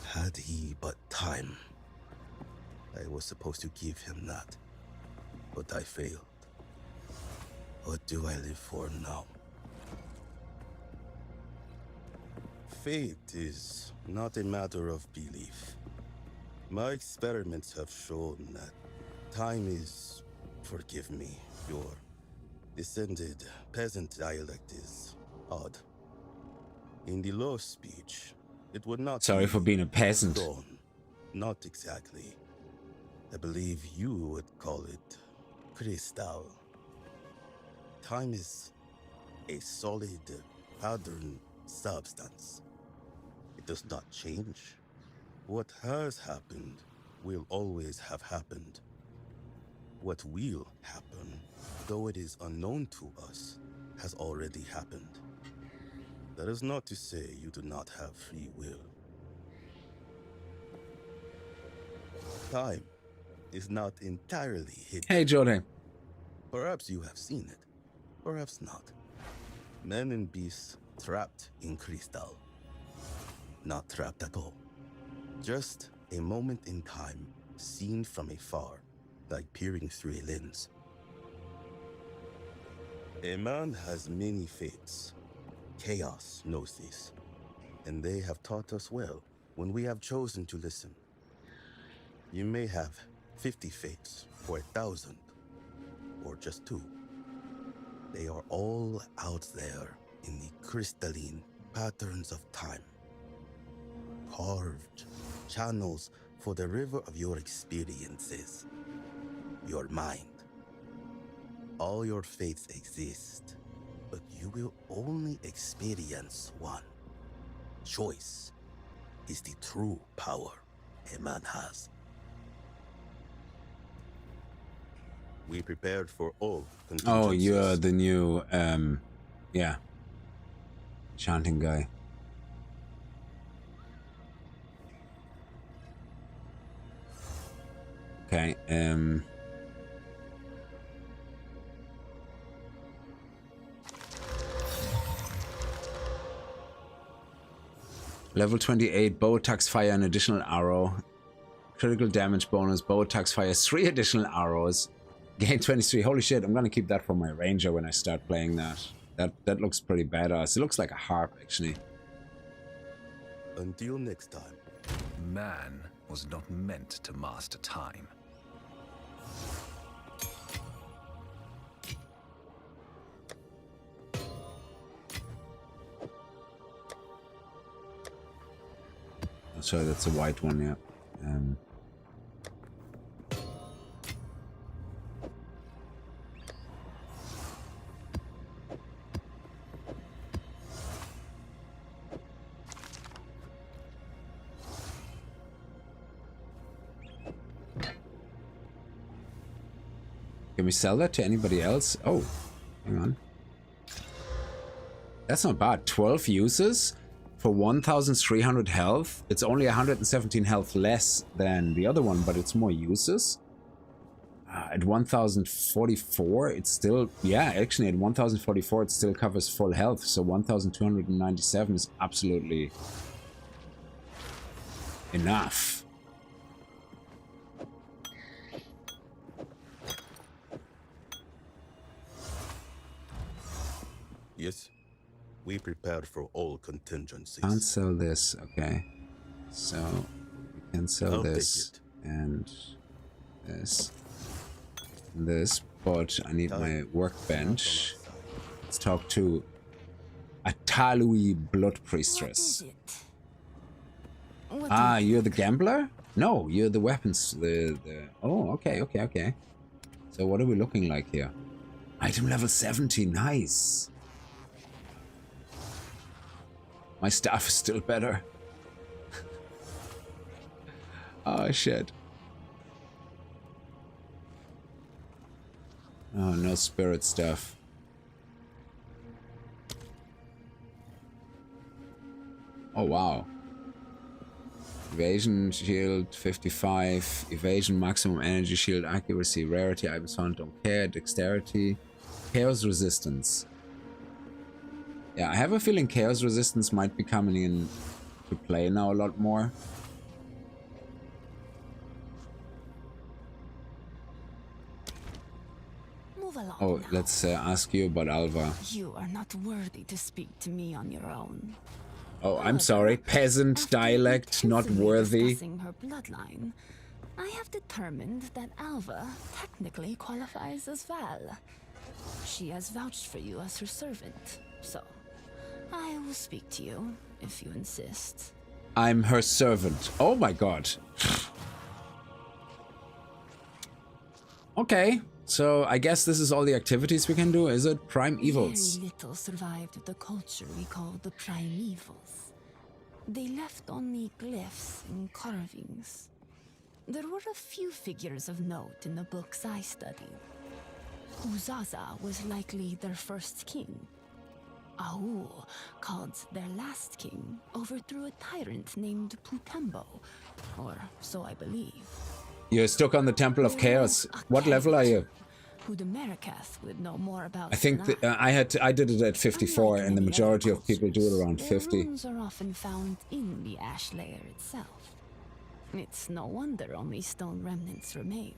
Had he but time. I was supposed to give him that, but I failed. What do I live for now? Fate is not a matter of belief. My experiments have shown that time is, forgive me, your descended peasant dialect is odd. In the law speech, it would not Sorry be for being a peasant. stone. Not exactly. I believe you would call it crystal. Time is a solid pattern substance. It does not change. What has happened will always have happened. What will happen, though it is unknown to us, has already happened. That is not to say you do not have free will. Time is not entirely hidden. Hey, Jordan. Perhaps you have seen it, perhaps not. Men and beasts trapped in crystal. Not trapped at all. Just a moment in time, seen from afar, like peering through a lens. A man has many fates. Chaos knows this, and they have taught us well when we have chosen to listen. You may have 50 fates, or 1,000, or just 2. They are all out there in the crystalline patterns of time. Carved channels for the river of your experiences, your mind. All your fates exist, but you will only experience one. Choice is the true power a man has. We prepared for all contingencies. Oh, you're the new, yeah, chanting guy. Okay, level 28, bow attacks fire an additional arrow. Critical damage bonus, bow attacks fires 3 additional arrows. Gain 23. Holy shit, I'm gonna keep that for my ranger when I start playing that. That looks pretty badass. It looks like a harp, actually. Until next time. Man was not meant to master time. Oh, sorry, that's a white one, yeah. Can we sell that to anybody else? Oh, hang on. That's not bad. 12 uses for 1,300 health. It's only 117 health less than the other one, but it's more uses. At 1,044, it's still... Yeah, actually, at 1,044, it still covers full health. So 1,297 is absolutely enough. Yes, we prepared for all contingencies. Can't sell this, okay. So we can sell I'll this take it. and this and this, but I need my workbench. Let's talk to a Talui Blood Priestess. Ah, you're the gambler? No, you're the weapons. The oh, okay. So what are we looking like here? Item level 70, nice. My staff is still better. Oh shit. Oh, no spirit stuff. Oh wow. Evasion shield 55, evasion maximum energy shield accuracy, rarity items found, don't care, dexterity, chaos resistance. Yeah, I have a feeling chaos resistance might be coming in to play now a lot more. Move along. Oh, now. let's ask you about Alva. You are not worthy to speak to me on your own. Oh, I'm sorry. Peasant After dialect, not intensively worthy. discussing her bloodline, I have determined that Alva technically qualifies as Val. She has vouched for you as her servant, so I will speak to you if you insist. I'm her servant. Oh my god. Okay, so I guess this is all the activities we can do, is it? Primevals. Very little survived of the culture we call the Primevals. They left only glyphs and carvings. There were a few figures of note in the books I studied. Uzaza was likely their first king. Aul, called their last king, overthrew a tyrant named Putembo, or so I believe. You're stuck on the Temple of Chaos. What level are you? Who the Merikath would know more about. I think I did it at 54, and the majority of people do it around 50. Runes are often found in the ash layer itself. It's no wonder only stone remnants remain.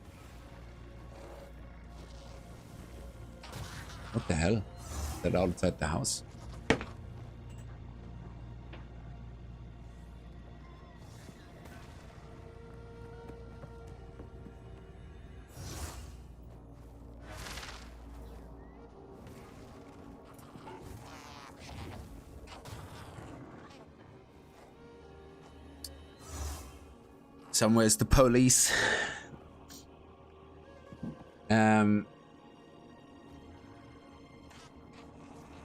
What the hell? Is that outside the house? Somewhere's the police.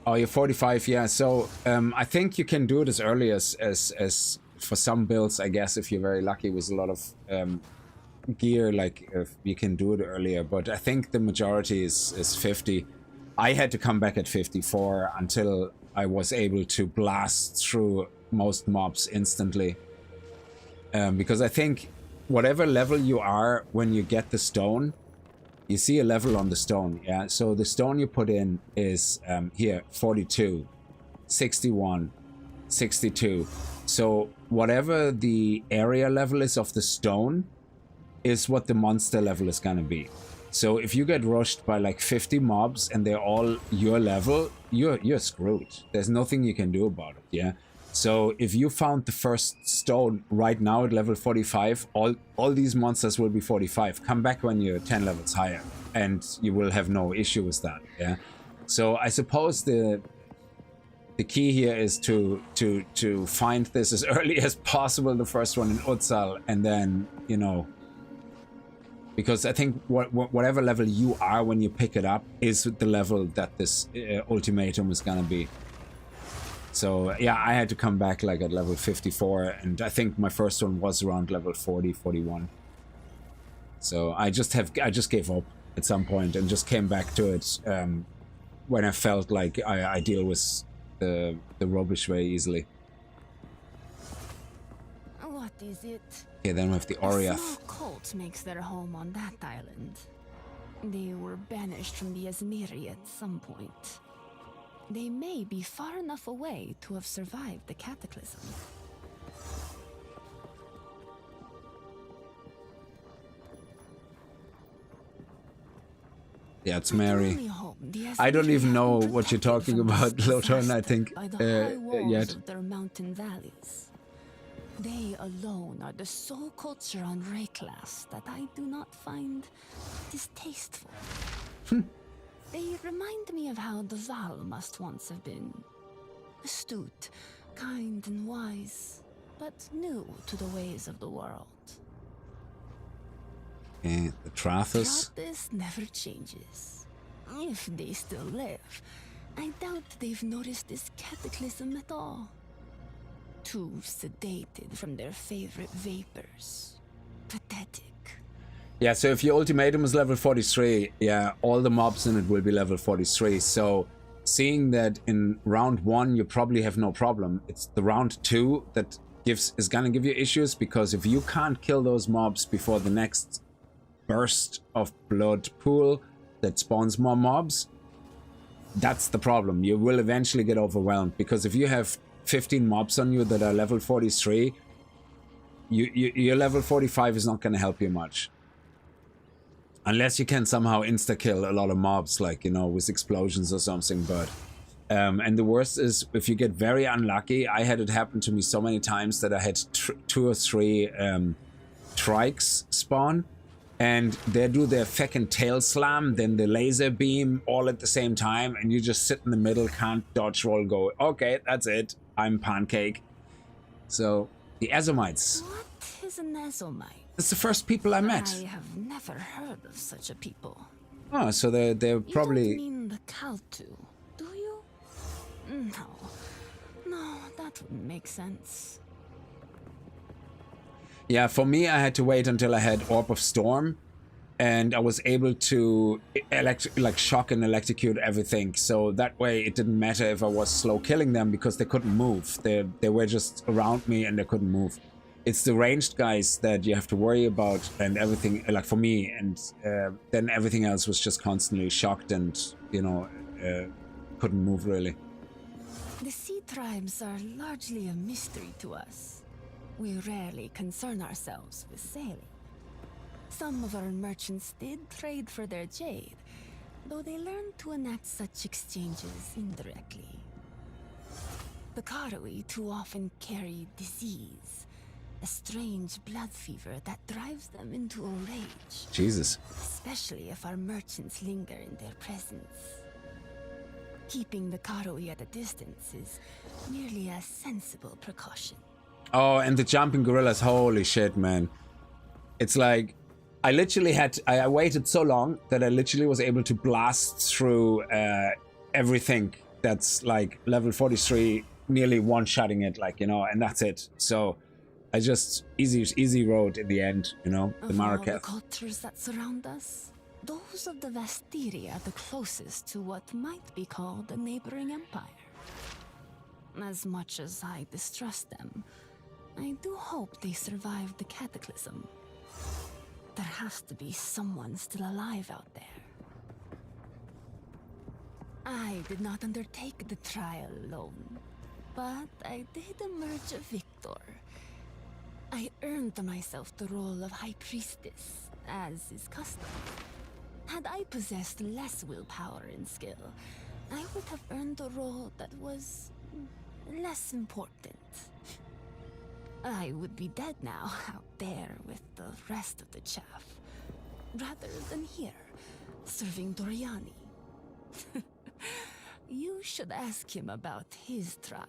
Oh, you're 45, yeah. So I think you can do it as early as for some builds, I guess, if you're very lucky with a lot of gear, like you can do it earlier. But I think the majority is 50. I had to come back at 54 until I was able to blast through most mobs instantly. Because I think whatever level you are when you get the stone, you see a level on the stone, yeah? So the stone you put in is here, 42, 61, 62. So whatever the area level is of the stone is what the monster level is gonna be. So if you get rushed by like 50 mobs and they're all your level, you're screwed. There's nothing you can do about it, yeah? So if you found the first stone right now at level 45, all these monsters will be 45. Come back when you're 10 levels higher and you will have no issue with that, yeah? So I suppose the key here is to find this as early as possible, the first one in Utsal, and then, you know, because I think whatever level you are when you pick it up is the level that this ultimatum is gonna be. So yeah, I had to come back like at level 54, and I think my first one was around level 40, 41. So I just gave up at some point and just came back to it when I felt like I deal with the rubbish very easily. What is it? Okay, then we have the A Oriath. small cult makes their home on that island. They were banished from the Asmiri at some point. They may be far enough away to have survived the cataclysm. Yeah, it's Mary. I don't even know what you're talking about, Lothar, I think, by the high walls yet. of their mountain valleys. They alone are the sole culture on Wraeclast that I do not find distasteful. They remind me of how the Val must once have been. Astute, kind and wise, but new to the ways of the world. Okay, the Trathus. This never changes. If they still live, I doubt they've noticed this cataclysm at all. Too sedated from their favorite vapors. Pathetic. Yeah, so if your ultimatum is level 43, yeah, all the mobs in it will be level 43. So seeing that in round 1 you probably have no problem, it's the round 2 that is gonna give you issues, because if you can't kill those mobs before the next burst of blood pool that spawns more mobs, that's the problem. You will eventually get overwhelmed, because if you have 15 mobs on you that are level 43, your level 45 is not gonna help you much. Unless you can somehow insta-kill a lot of mobs, like, you know, with explosions or something, but... and the worst is, if you get very unlucky, I had it happen to me so many times that I had 2 or 3 trikes spawn, and they do their feckin' tail slam, then the laser beam, all at the same time, and you just sit in the middle, can't dodge roll, go, okay, that's it, I'm pancake. So, the Azomites. What is an Azomite? It's the first people I met. I have never heard of such a people. Oh, so they're probably... You don't mean the Kaltu, do you? No, that wouldn't make sense. Yeah, for me, I had to wait until I had Orb of Storm, and I was able to shock and electrocute everything. So that way, it didn't matter if I was slow killing them because they couldn't move. They were just around me and they couldn't move. It's the ranged guys that you have to worry about, and everything, like for me, and then everything else was just constantly shocked and, you know, couldn't move really. The sea tribes are largely a mystery to us. We rarely concern ourselves with sailing. Some of our merchants did trade for their jade, though they learned to enact such exchanges indirectly. The Karoi too often carry disease, a strange blood fever that drives them into a rage. Jesus. Especially if our merchants linger in their presence. Keeping the Karoi at a distance is merely a sensible precaution. Oh, and the jumping gorillas, holy shit, man. It's like, I literally I waited so long that I literally was able to blast through everything that's like level 43, nearly one-shotting it, like, you know, and that's it. So I just easy road in the end, you know, the Marrakech. Of all the cultures that surround us, those of the Vastiri are the closest to what might be called a neighboring empire. As much as I distrust them, I do hope they survived the cataclysm. There has to be someone still alive out there. I did not undertake the trial alone, but I did emerge a victor. I earned myself the role of High Priestess, as is custom. Had I possessed less willpower and skill, I would have earned a role that was less important. I would be dead now, out there with the rest of the chaff, rather than here, serving Doriani. You should ask him about his trial.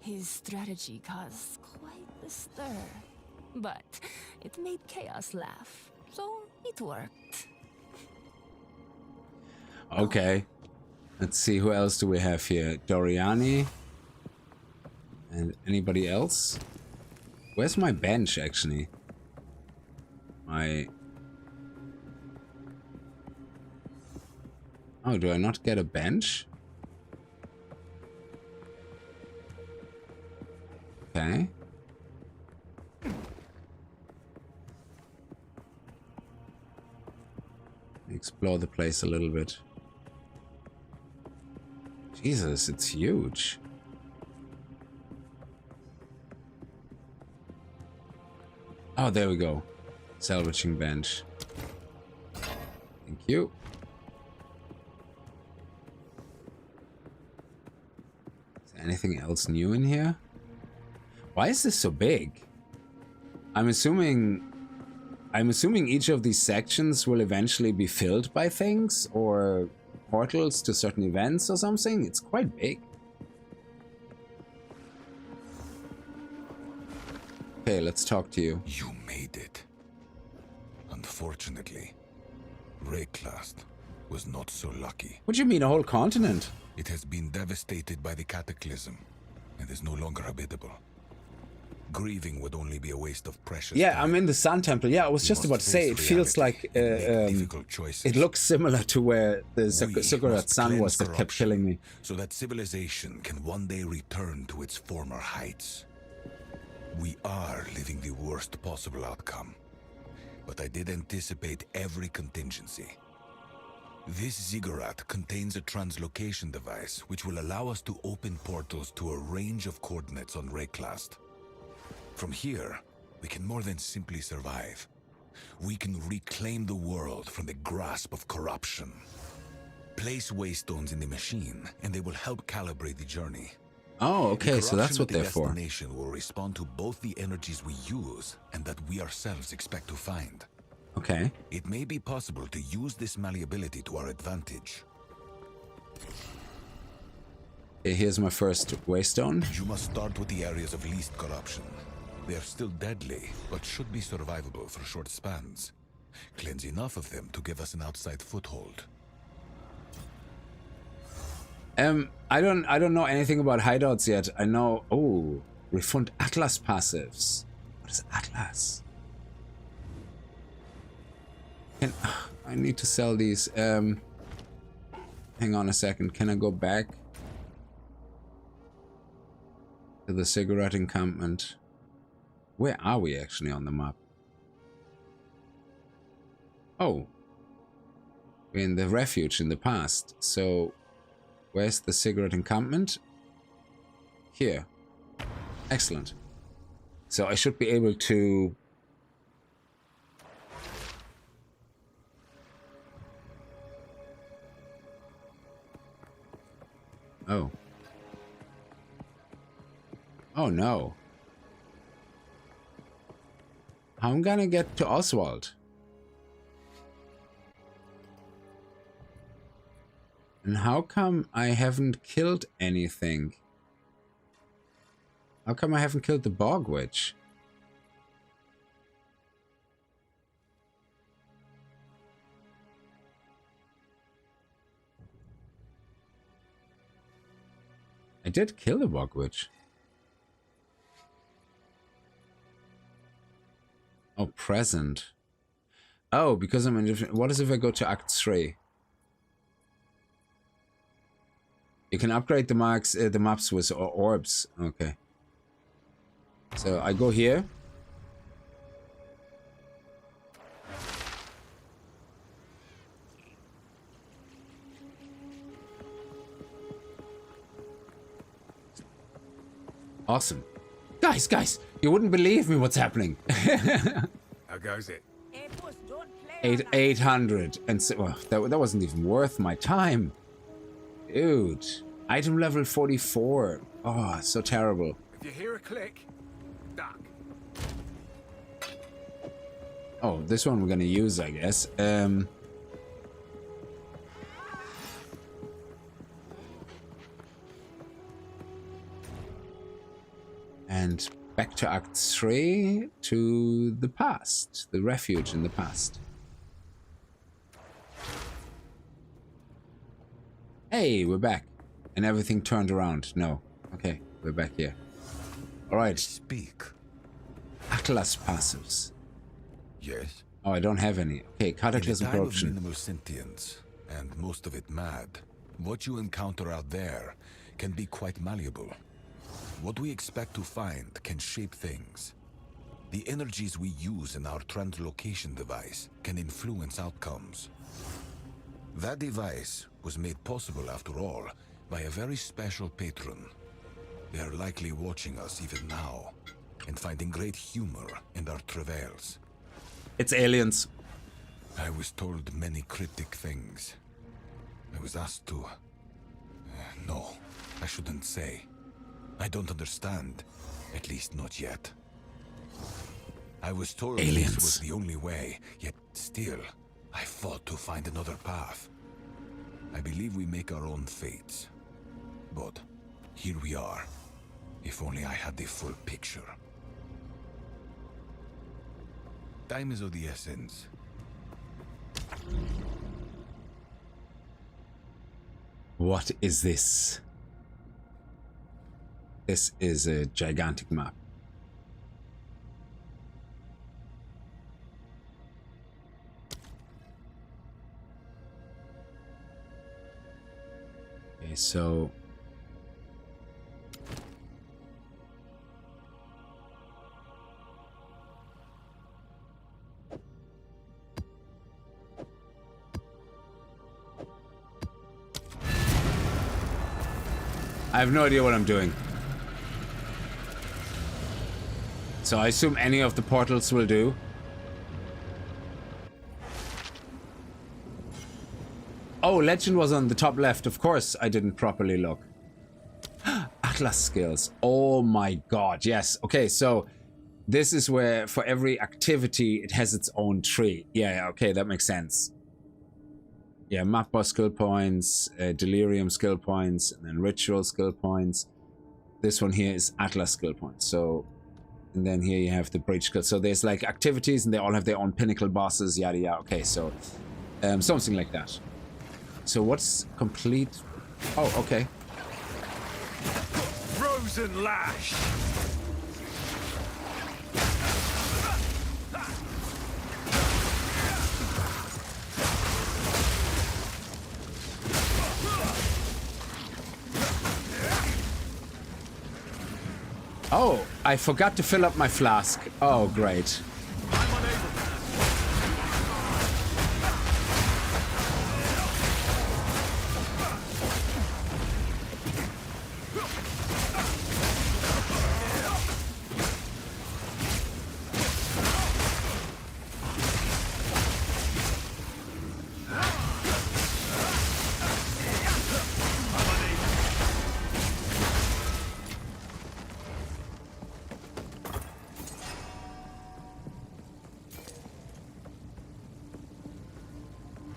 His strategy caused quite a stir, but it made Chaos laugh, so it worked. Okay. Let's see, who else do we have here? Doriani. And anybody else? Where's my bench, actually? Oh, do I not get a bench? Okay. Explore the place a little bit. Jesus, it's huge. Oh, there we go. Salvaging bench. Thank you. Is there anything else new in here? Why is this so big? I'm assuming each of these sections will eventually be filled by things or portals to certain events or something. It's quite big. Okay, let's talk to you. You made it. Unfortunately, Wraeclast was not so lucky. What do you mean, a whole continent? It has been devastated by the cataclysm and is no longer habitable. Grieving would only be a waste of precious Yeah, time. I'm in the Sun Temple. Yeah, I was just about to say, it feels like it looks similar to where the Ziggurat Sun was that kept killing me. So that civilization can one day return to its former heights. We are living the worst possible outcome, but I did anticipate every contingency. This ziggurat contains a translocation device which will allow us to open portals to a range of coordinates on Wraeclast. From here, we can more than simply survive. we can reclaim the world from the grasp of corruption. Place waystones in the machine, and they will help calibrate the journey. Oh, okay, so that's what they're for. The destination will respond to both the energies we use and that we ourselves expect to find. Okay. It may be possible to use this malleability to our advantage. Okay, here's my first waystone. You must start with the areas of least corruption. They are still deadly, but should be survivable for short spans. Cleanse enough of them to give us an outside foothold. I don't know anything about hideouts yet. I know. Oh, refund Atlas passives. What is Atlas? I need to sell these. Hang on a second. Can I go back to the cigarette encampment? Where are we actually on the map? Oh, we're in the refuge in the past. So, where's the cigarette encampment? Here. Excellent. So I should be able to... Oh. Oh no. How am I gonna get to Oswald? And how come I haven't killed anything? How come I haven't killed the Bog Witch? I did kill the Bog Witch. Oh, present. Oh, because I'm in different... What is if I go to Act 3? You can upgrade the maps with orbs. Okay. So I go here. Awesome. Guys, you wouldn't believe me what's happening. How goes it? 800 and so, well, that wasn't even worth my time. Dude, item level 44. Oh, so terrible. If you hear a click, duck. Oh, this one we're gonna use, I guess. And back to Act 3, to the past, the refuge in the past. Hey, we're back. And everything turned around. No. Okay, we're back here. Alright. Speak. Atlas passives. Yes? Oh, I don't have any. Okay, Cataclysm In a time of Corruption. minimal sentience, and most of it mad, what you encounter out there can be quite malleable. What we expect to find can shape things. The energies we use in our translocation device can influence outcomes. That device was made possible, after all, by a very special patron. They are likely watching us even now, and finding great humor in our travails. It's aliens. I was told many cryptic things. I was asked to... No, I shouldn't say. I don't understand. At least not yet. I was told aliens. This was the only way, yet still, I fought to find another path. I believe we make our own fates. But here we are. If only I had the full picture. Time is of the essence. What is this? This is a gigantic map. Okay, so I have no idea what I'm doing. So I assume any of the portals will do. Oh, legend was on the top left. Of course, I didn't properly look. Atlas skills. Oh my god, yes. Okay, so this is where for every activity it has its own tree. Yeah, okay, that makes sense. Yeah, map boss skill points, delirium skill points, and then ritual skill points. This one here is Atlas skill points. So, and then here you have the breach skill. So there's like activities and they all have their own pinnacle bosses, yada yada. Okay, so something like that. So what's complete? Oh, okay. Frozen Lash! Oh, I forgot to fill up my flask. Oh, great.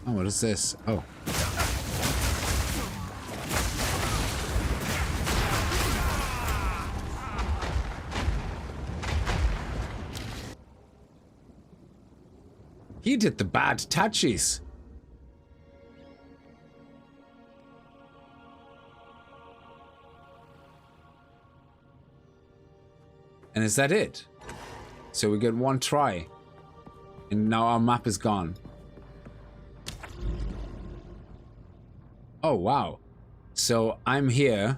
What is this? Oh. He did the bad touchies. And is that it? So we get one try. And now our map is gone. Oh wow. So I'm here.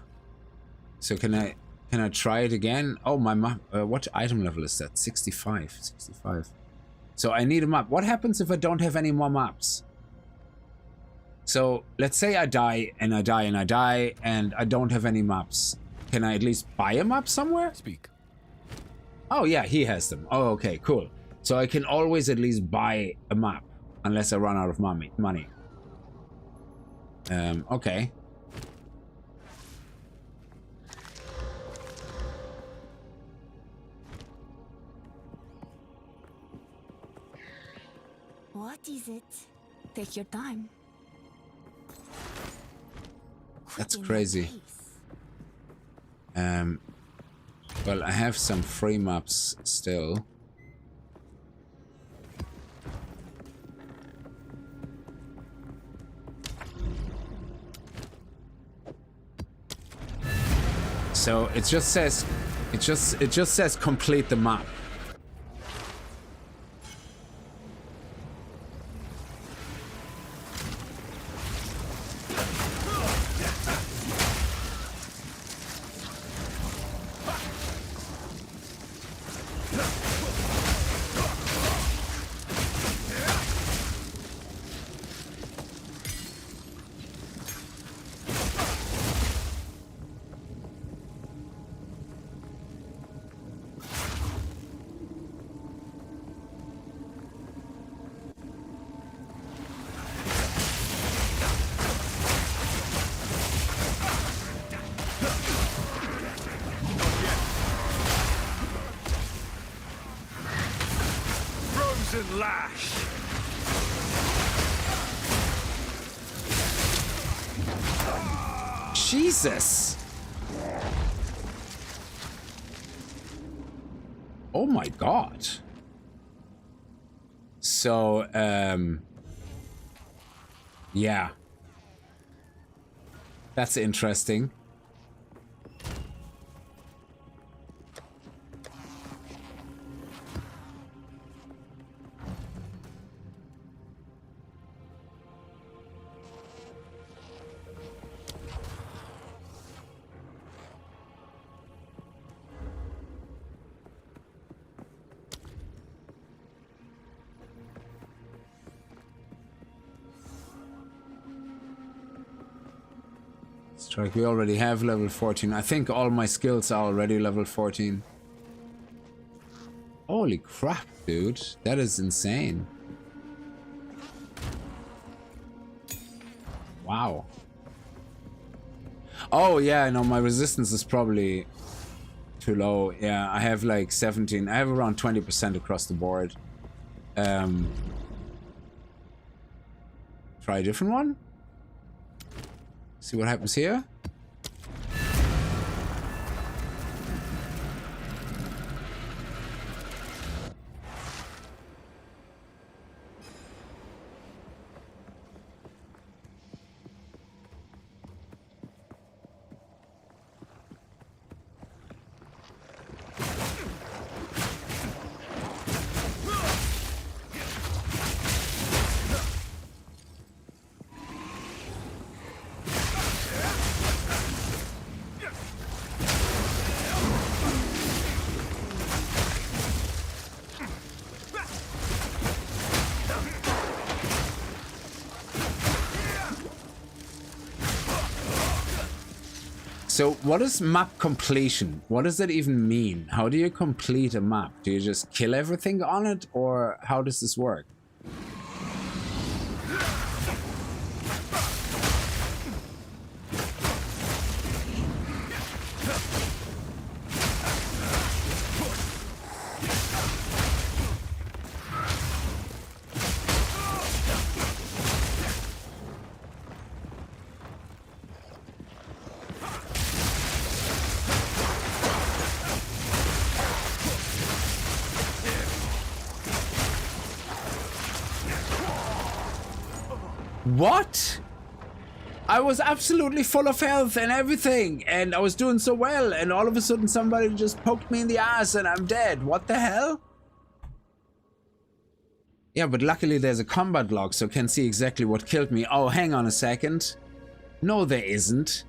So can I try it again? Oh, my map. What item level is that? 65. 65. So I need a map. What happens if I don't have any more maps? So let's say I die and I die and I die and I don't have any maps. Can I at least buy a map somewhere? Speak. Oh yeah, he has them. Oh, okay, cool. So I can always at least buy a map unless I run out of money. Okay. What is it? Take your time. That's Quicken crazy. your pace. Well, I have some free maps still. So it just says complete the map. Lash! Jesus! Oh my god. So, yeah. That's interesting. Strike, we already have level 14. I think all my skills are already level 14. Holy crap, dude. That is insane. Wow. Oh yeah, no, my resistance is probably too low. Yeah, I have like 17. I have around 20% across the board. Try a different one. See what happens here. So what is map completion? What does that even mean? How do you complete a map? Do you just kill everything on it, or how does this work? What? I was absolutely full of health and everything, and I was doing so well, and all of a sudden somebody just poked me in the ass and I'm dead. What the hell? Yeah, but luckily there's a combat log, so I can see exactly what killed me. Oh, hang on a second. No, there isn't.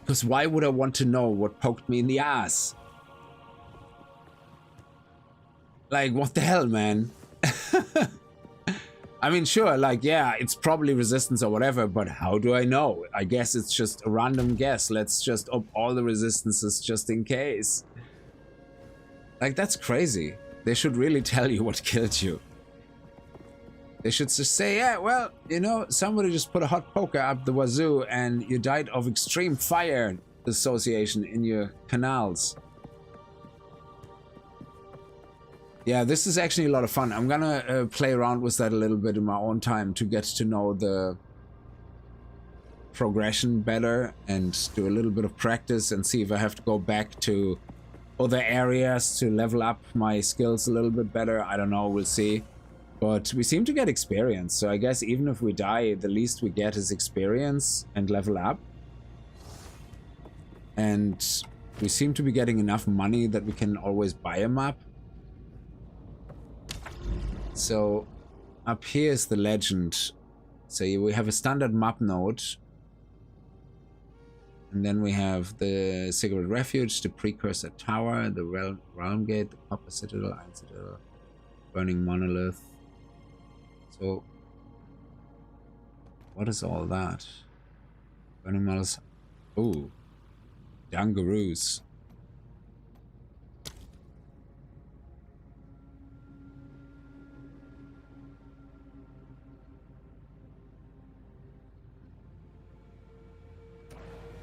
Because why would I want to know what poked me in the ass? Like, what the hell, man? I mean, sure, like, yeah, it's probably resistance or whatever, but how do I know? I guess it's just a random guess. Let's just up all the resistances just in case. Like, that's crazy. They should really tell you what killed you. They should just say, yeah, well, you know, somebody just put a hot poker up the wazoo and you died of extreme fire dissociation in your canals. Yeah, this is actually a lot of fun. I'm gonna play around with that a little bit in my own time to get to know the progression better and do a little bit of practice and see if I have to go back to other areas to level up my skills a little bit better. I don't know, we'll see. But we seem to get experience, so I guess even if we die, the least we get is experience and level up. And we seem to be getting enough money that we can always buy a map. So up here is the legend. So we have a standard map node. And then we have the Cigarette Refuge, the Precursor Tower, the Realm Gate, the Copper Citadel, Iron Citadel, Burning Monolith. So what is all that? Burning Monolith. Ooh. Dungaroos.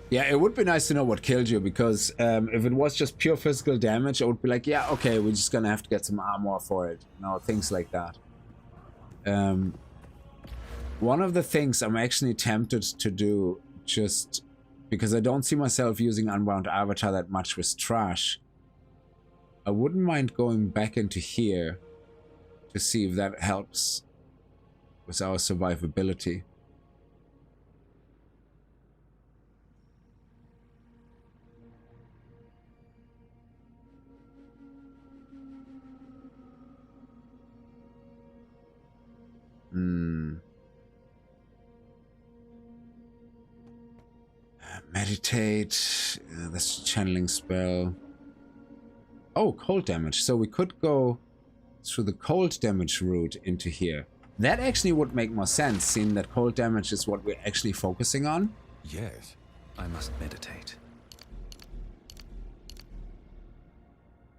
Yeah, it would be nice to know what killed you, because if it was just pure physical damage, I would be like, yeah, okay, we're just gonna have to get some armor for it. You know, things like that. One of the things I'm actually tempted to do, just because I don't see myself using Unbound Avatar that much with trash, I wouldn't mind going back into here to see if that helps with our survivability. Meditate. That's a channeling spell. Oh, cold damage. So we could go through the cold damage route into here. That actually would make more sense, seeing that cold damage is what we're actually focusing on. Yes, I must meditate.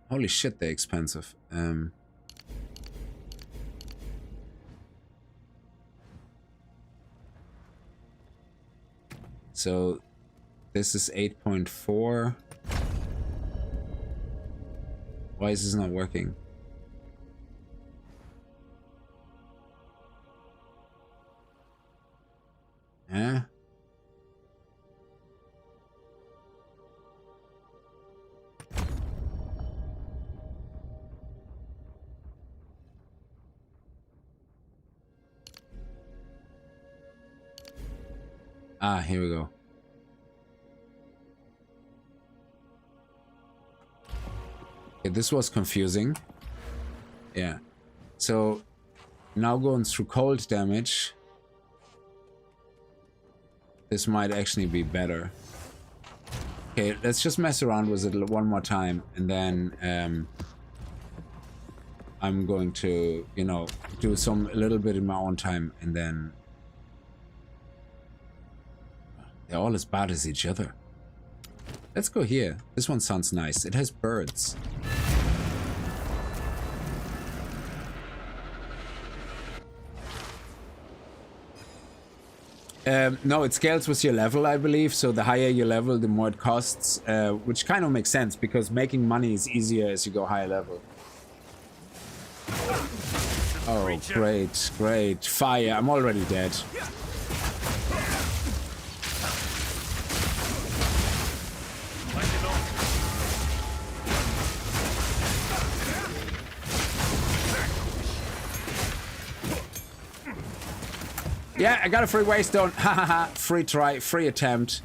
Holy shit, they're expensive. So this is 8.4. Why is this not working? Huh? Ah, here we go. Okay, this was confusing. Yeah. So now going through cold damage. This might actually be better. Okay, let's just mess around with it one more time, and then I'm going to, you know, do a little bit in my own time, and then they're all as bad as each other. Let's go here. This one sounds nice. It has birds. No, it scales with your level, I believe. So the higher your level, the more it costs, which kind of makes sense because making money is easier as you go higher level. Oh, great, great. Fire. I'm already dead. Yeah, I got a free waystone. Ha ha ha. Free try, free attempt.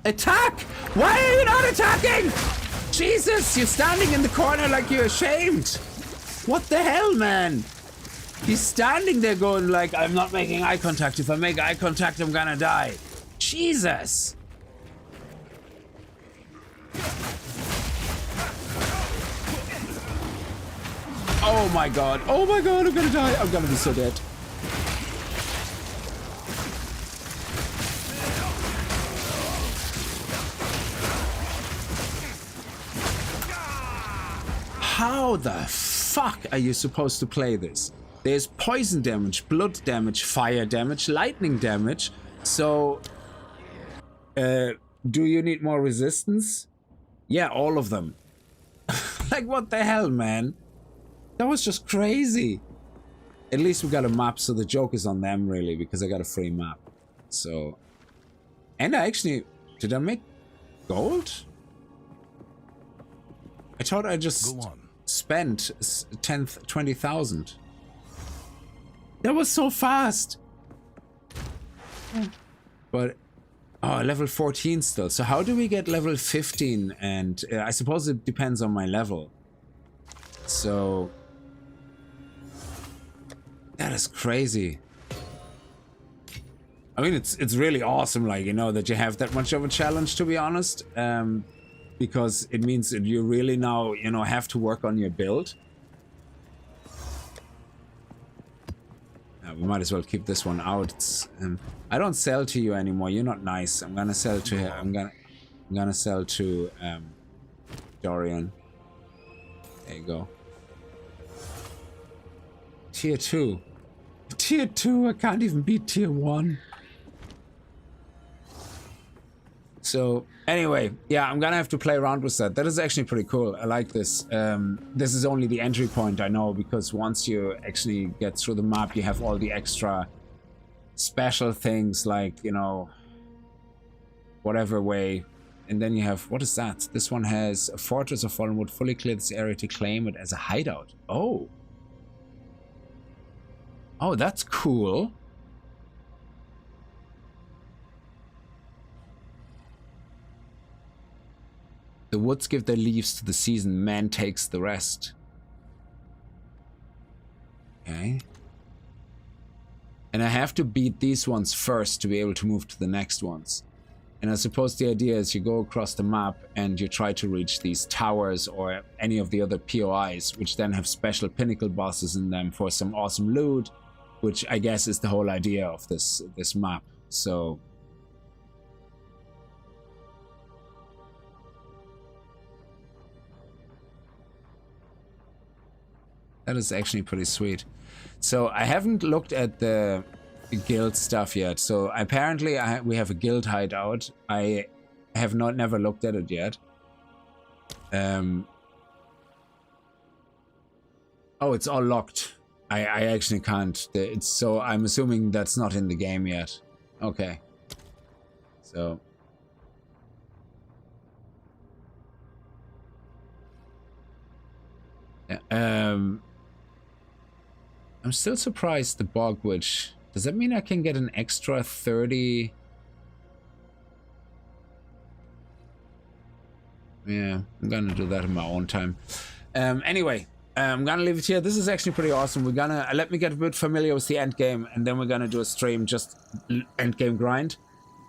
Attack! Why are you not attacking? Jesus, you're standing in the corner like you're ashamed. What the hell, man? He's standing there going like, I'm not making eye contact. If I make eye contact, I'm gonna die. Jesus. Oh my god. Oh my god, I'm gonna die. I'm gonna be so dead. How the fuck are you supposed to play this? There's poison damage, blood damage, fire damage, lightning damage. So, do you need more resistance? Yeah, all of them. Like, what the hell, man? That was just crazy. At least we got a map, so the joke is on them, really, because I got a free map. So, and I actually, did I make gold? I thought I just spent 20,000. That was so fast. But, oh, level 14 still. So how do we get level 15? And I suppose it depends on my level. So, that is crazy. I mean, it's really awesome, like, you know, that you have that much of a challenge, to be honest. Because it means that you really now, you know, have to work on your build. We might as well keep this one out. It's, I don't sell to you anymore. You're not nice. I'm gonna sell to her. I'm gonna sell to Dorian. There you go. Tier 2. Tier 2. I can't even beat tier 1. So anyway, yeah, I'm gonna have to play around with that. That is actually pretty cool. I like this. This is only the entry point, I know, because once you actually get through the map, you have all the extra special things like, you know, whatever way. And then you have, what is that? This one has a fortress of fallen wood, fully clear this area to claim it as a hideout. Oh. Oh, that's cool. The woods give their leaves to the season, man takes the rest. Okay. And I have to beat these ones first to be able to move to the next ones. And I suppose the idea is you go across the map and you try to reach these towers or any of the other POIs, which then have special pinnacle bosses in them for some awesome loot, which I guess is the whole idea of this map. So that is actually pretty sweet. So I haven't looked at the guild stuff yet. So apparently we have a guild hideout. I have never looked at it yet. Oh, it's all locked. I actually can't. So I'm assuming that's not in the game yet. Okay. So. I'm still surprised the Bog Witch. Does that mean I can get an extra 30? Yeah, I'm gonna do that in my own time. Anyway, I'm gonna leave it here. This is actually pretty awesome. We're gonna let me get a bit familiar with the end game, and then we're gonna do a stream just end game grind,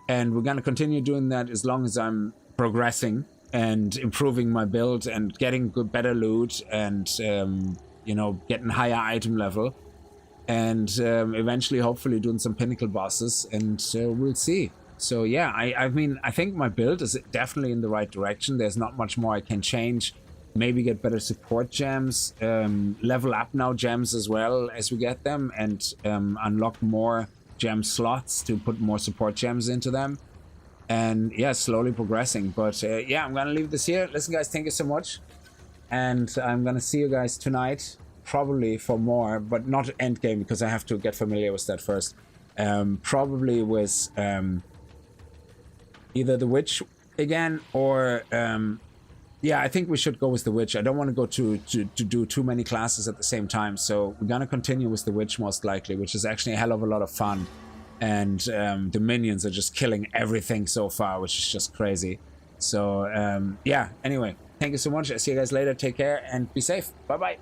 and we're gonna continue doing that as long as I'm progressing and improving my build and getting better loot and you know, getting higher item level. And eventually, hopefully, doing some pinnacle bosses, and we'll see. So yeah, I mean, I think my build is definitely in the right direction. There's not much more I can change. Maybe get better support gems, level up now gems as well as we get them, and unlock more gem slots to put more support gems into them. And yeah, slowly progressing. But yeah, I'm gonna leave this here. Listen, guys, thank you so much, and I'm gonna see you guys tonight. Probably for more, but not endgame because I have to get familiar with that first. Probably with either the witch again or yeah, I think we should go with the witch. I don't want to go to do too many classes at the same time, so we're gonna continue with the witch most likely, which is actually a hell of a lot of fun. And the minions are just killing everything so far, which is just crazy. So yeah, anyway, thank you so much. I'll see you guys later. Take care and be safe. Bye bye.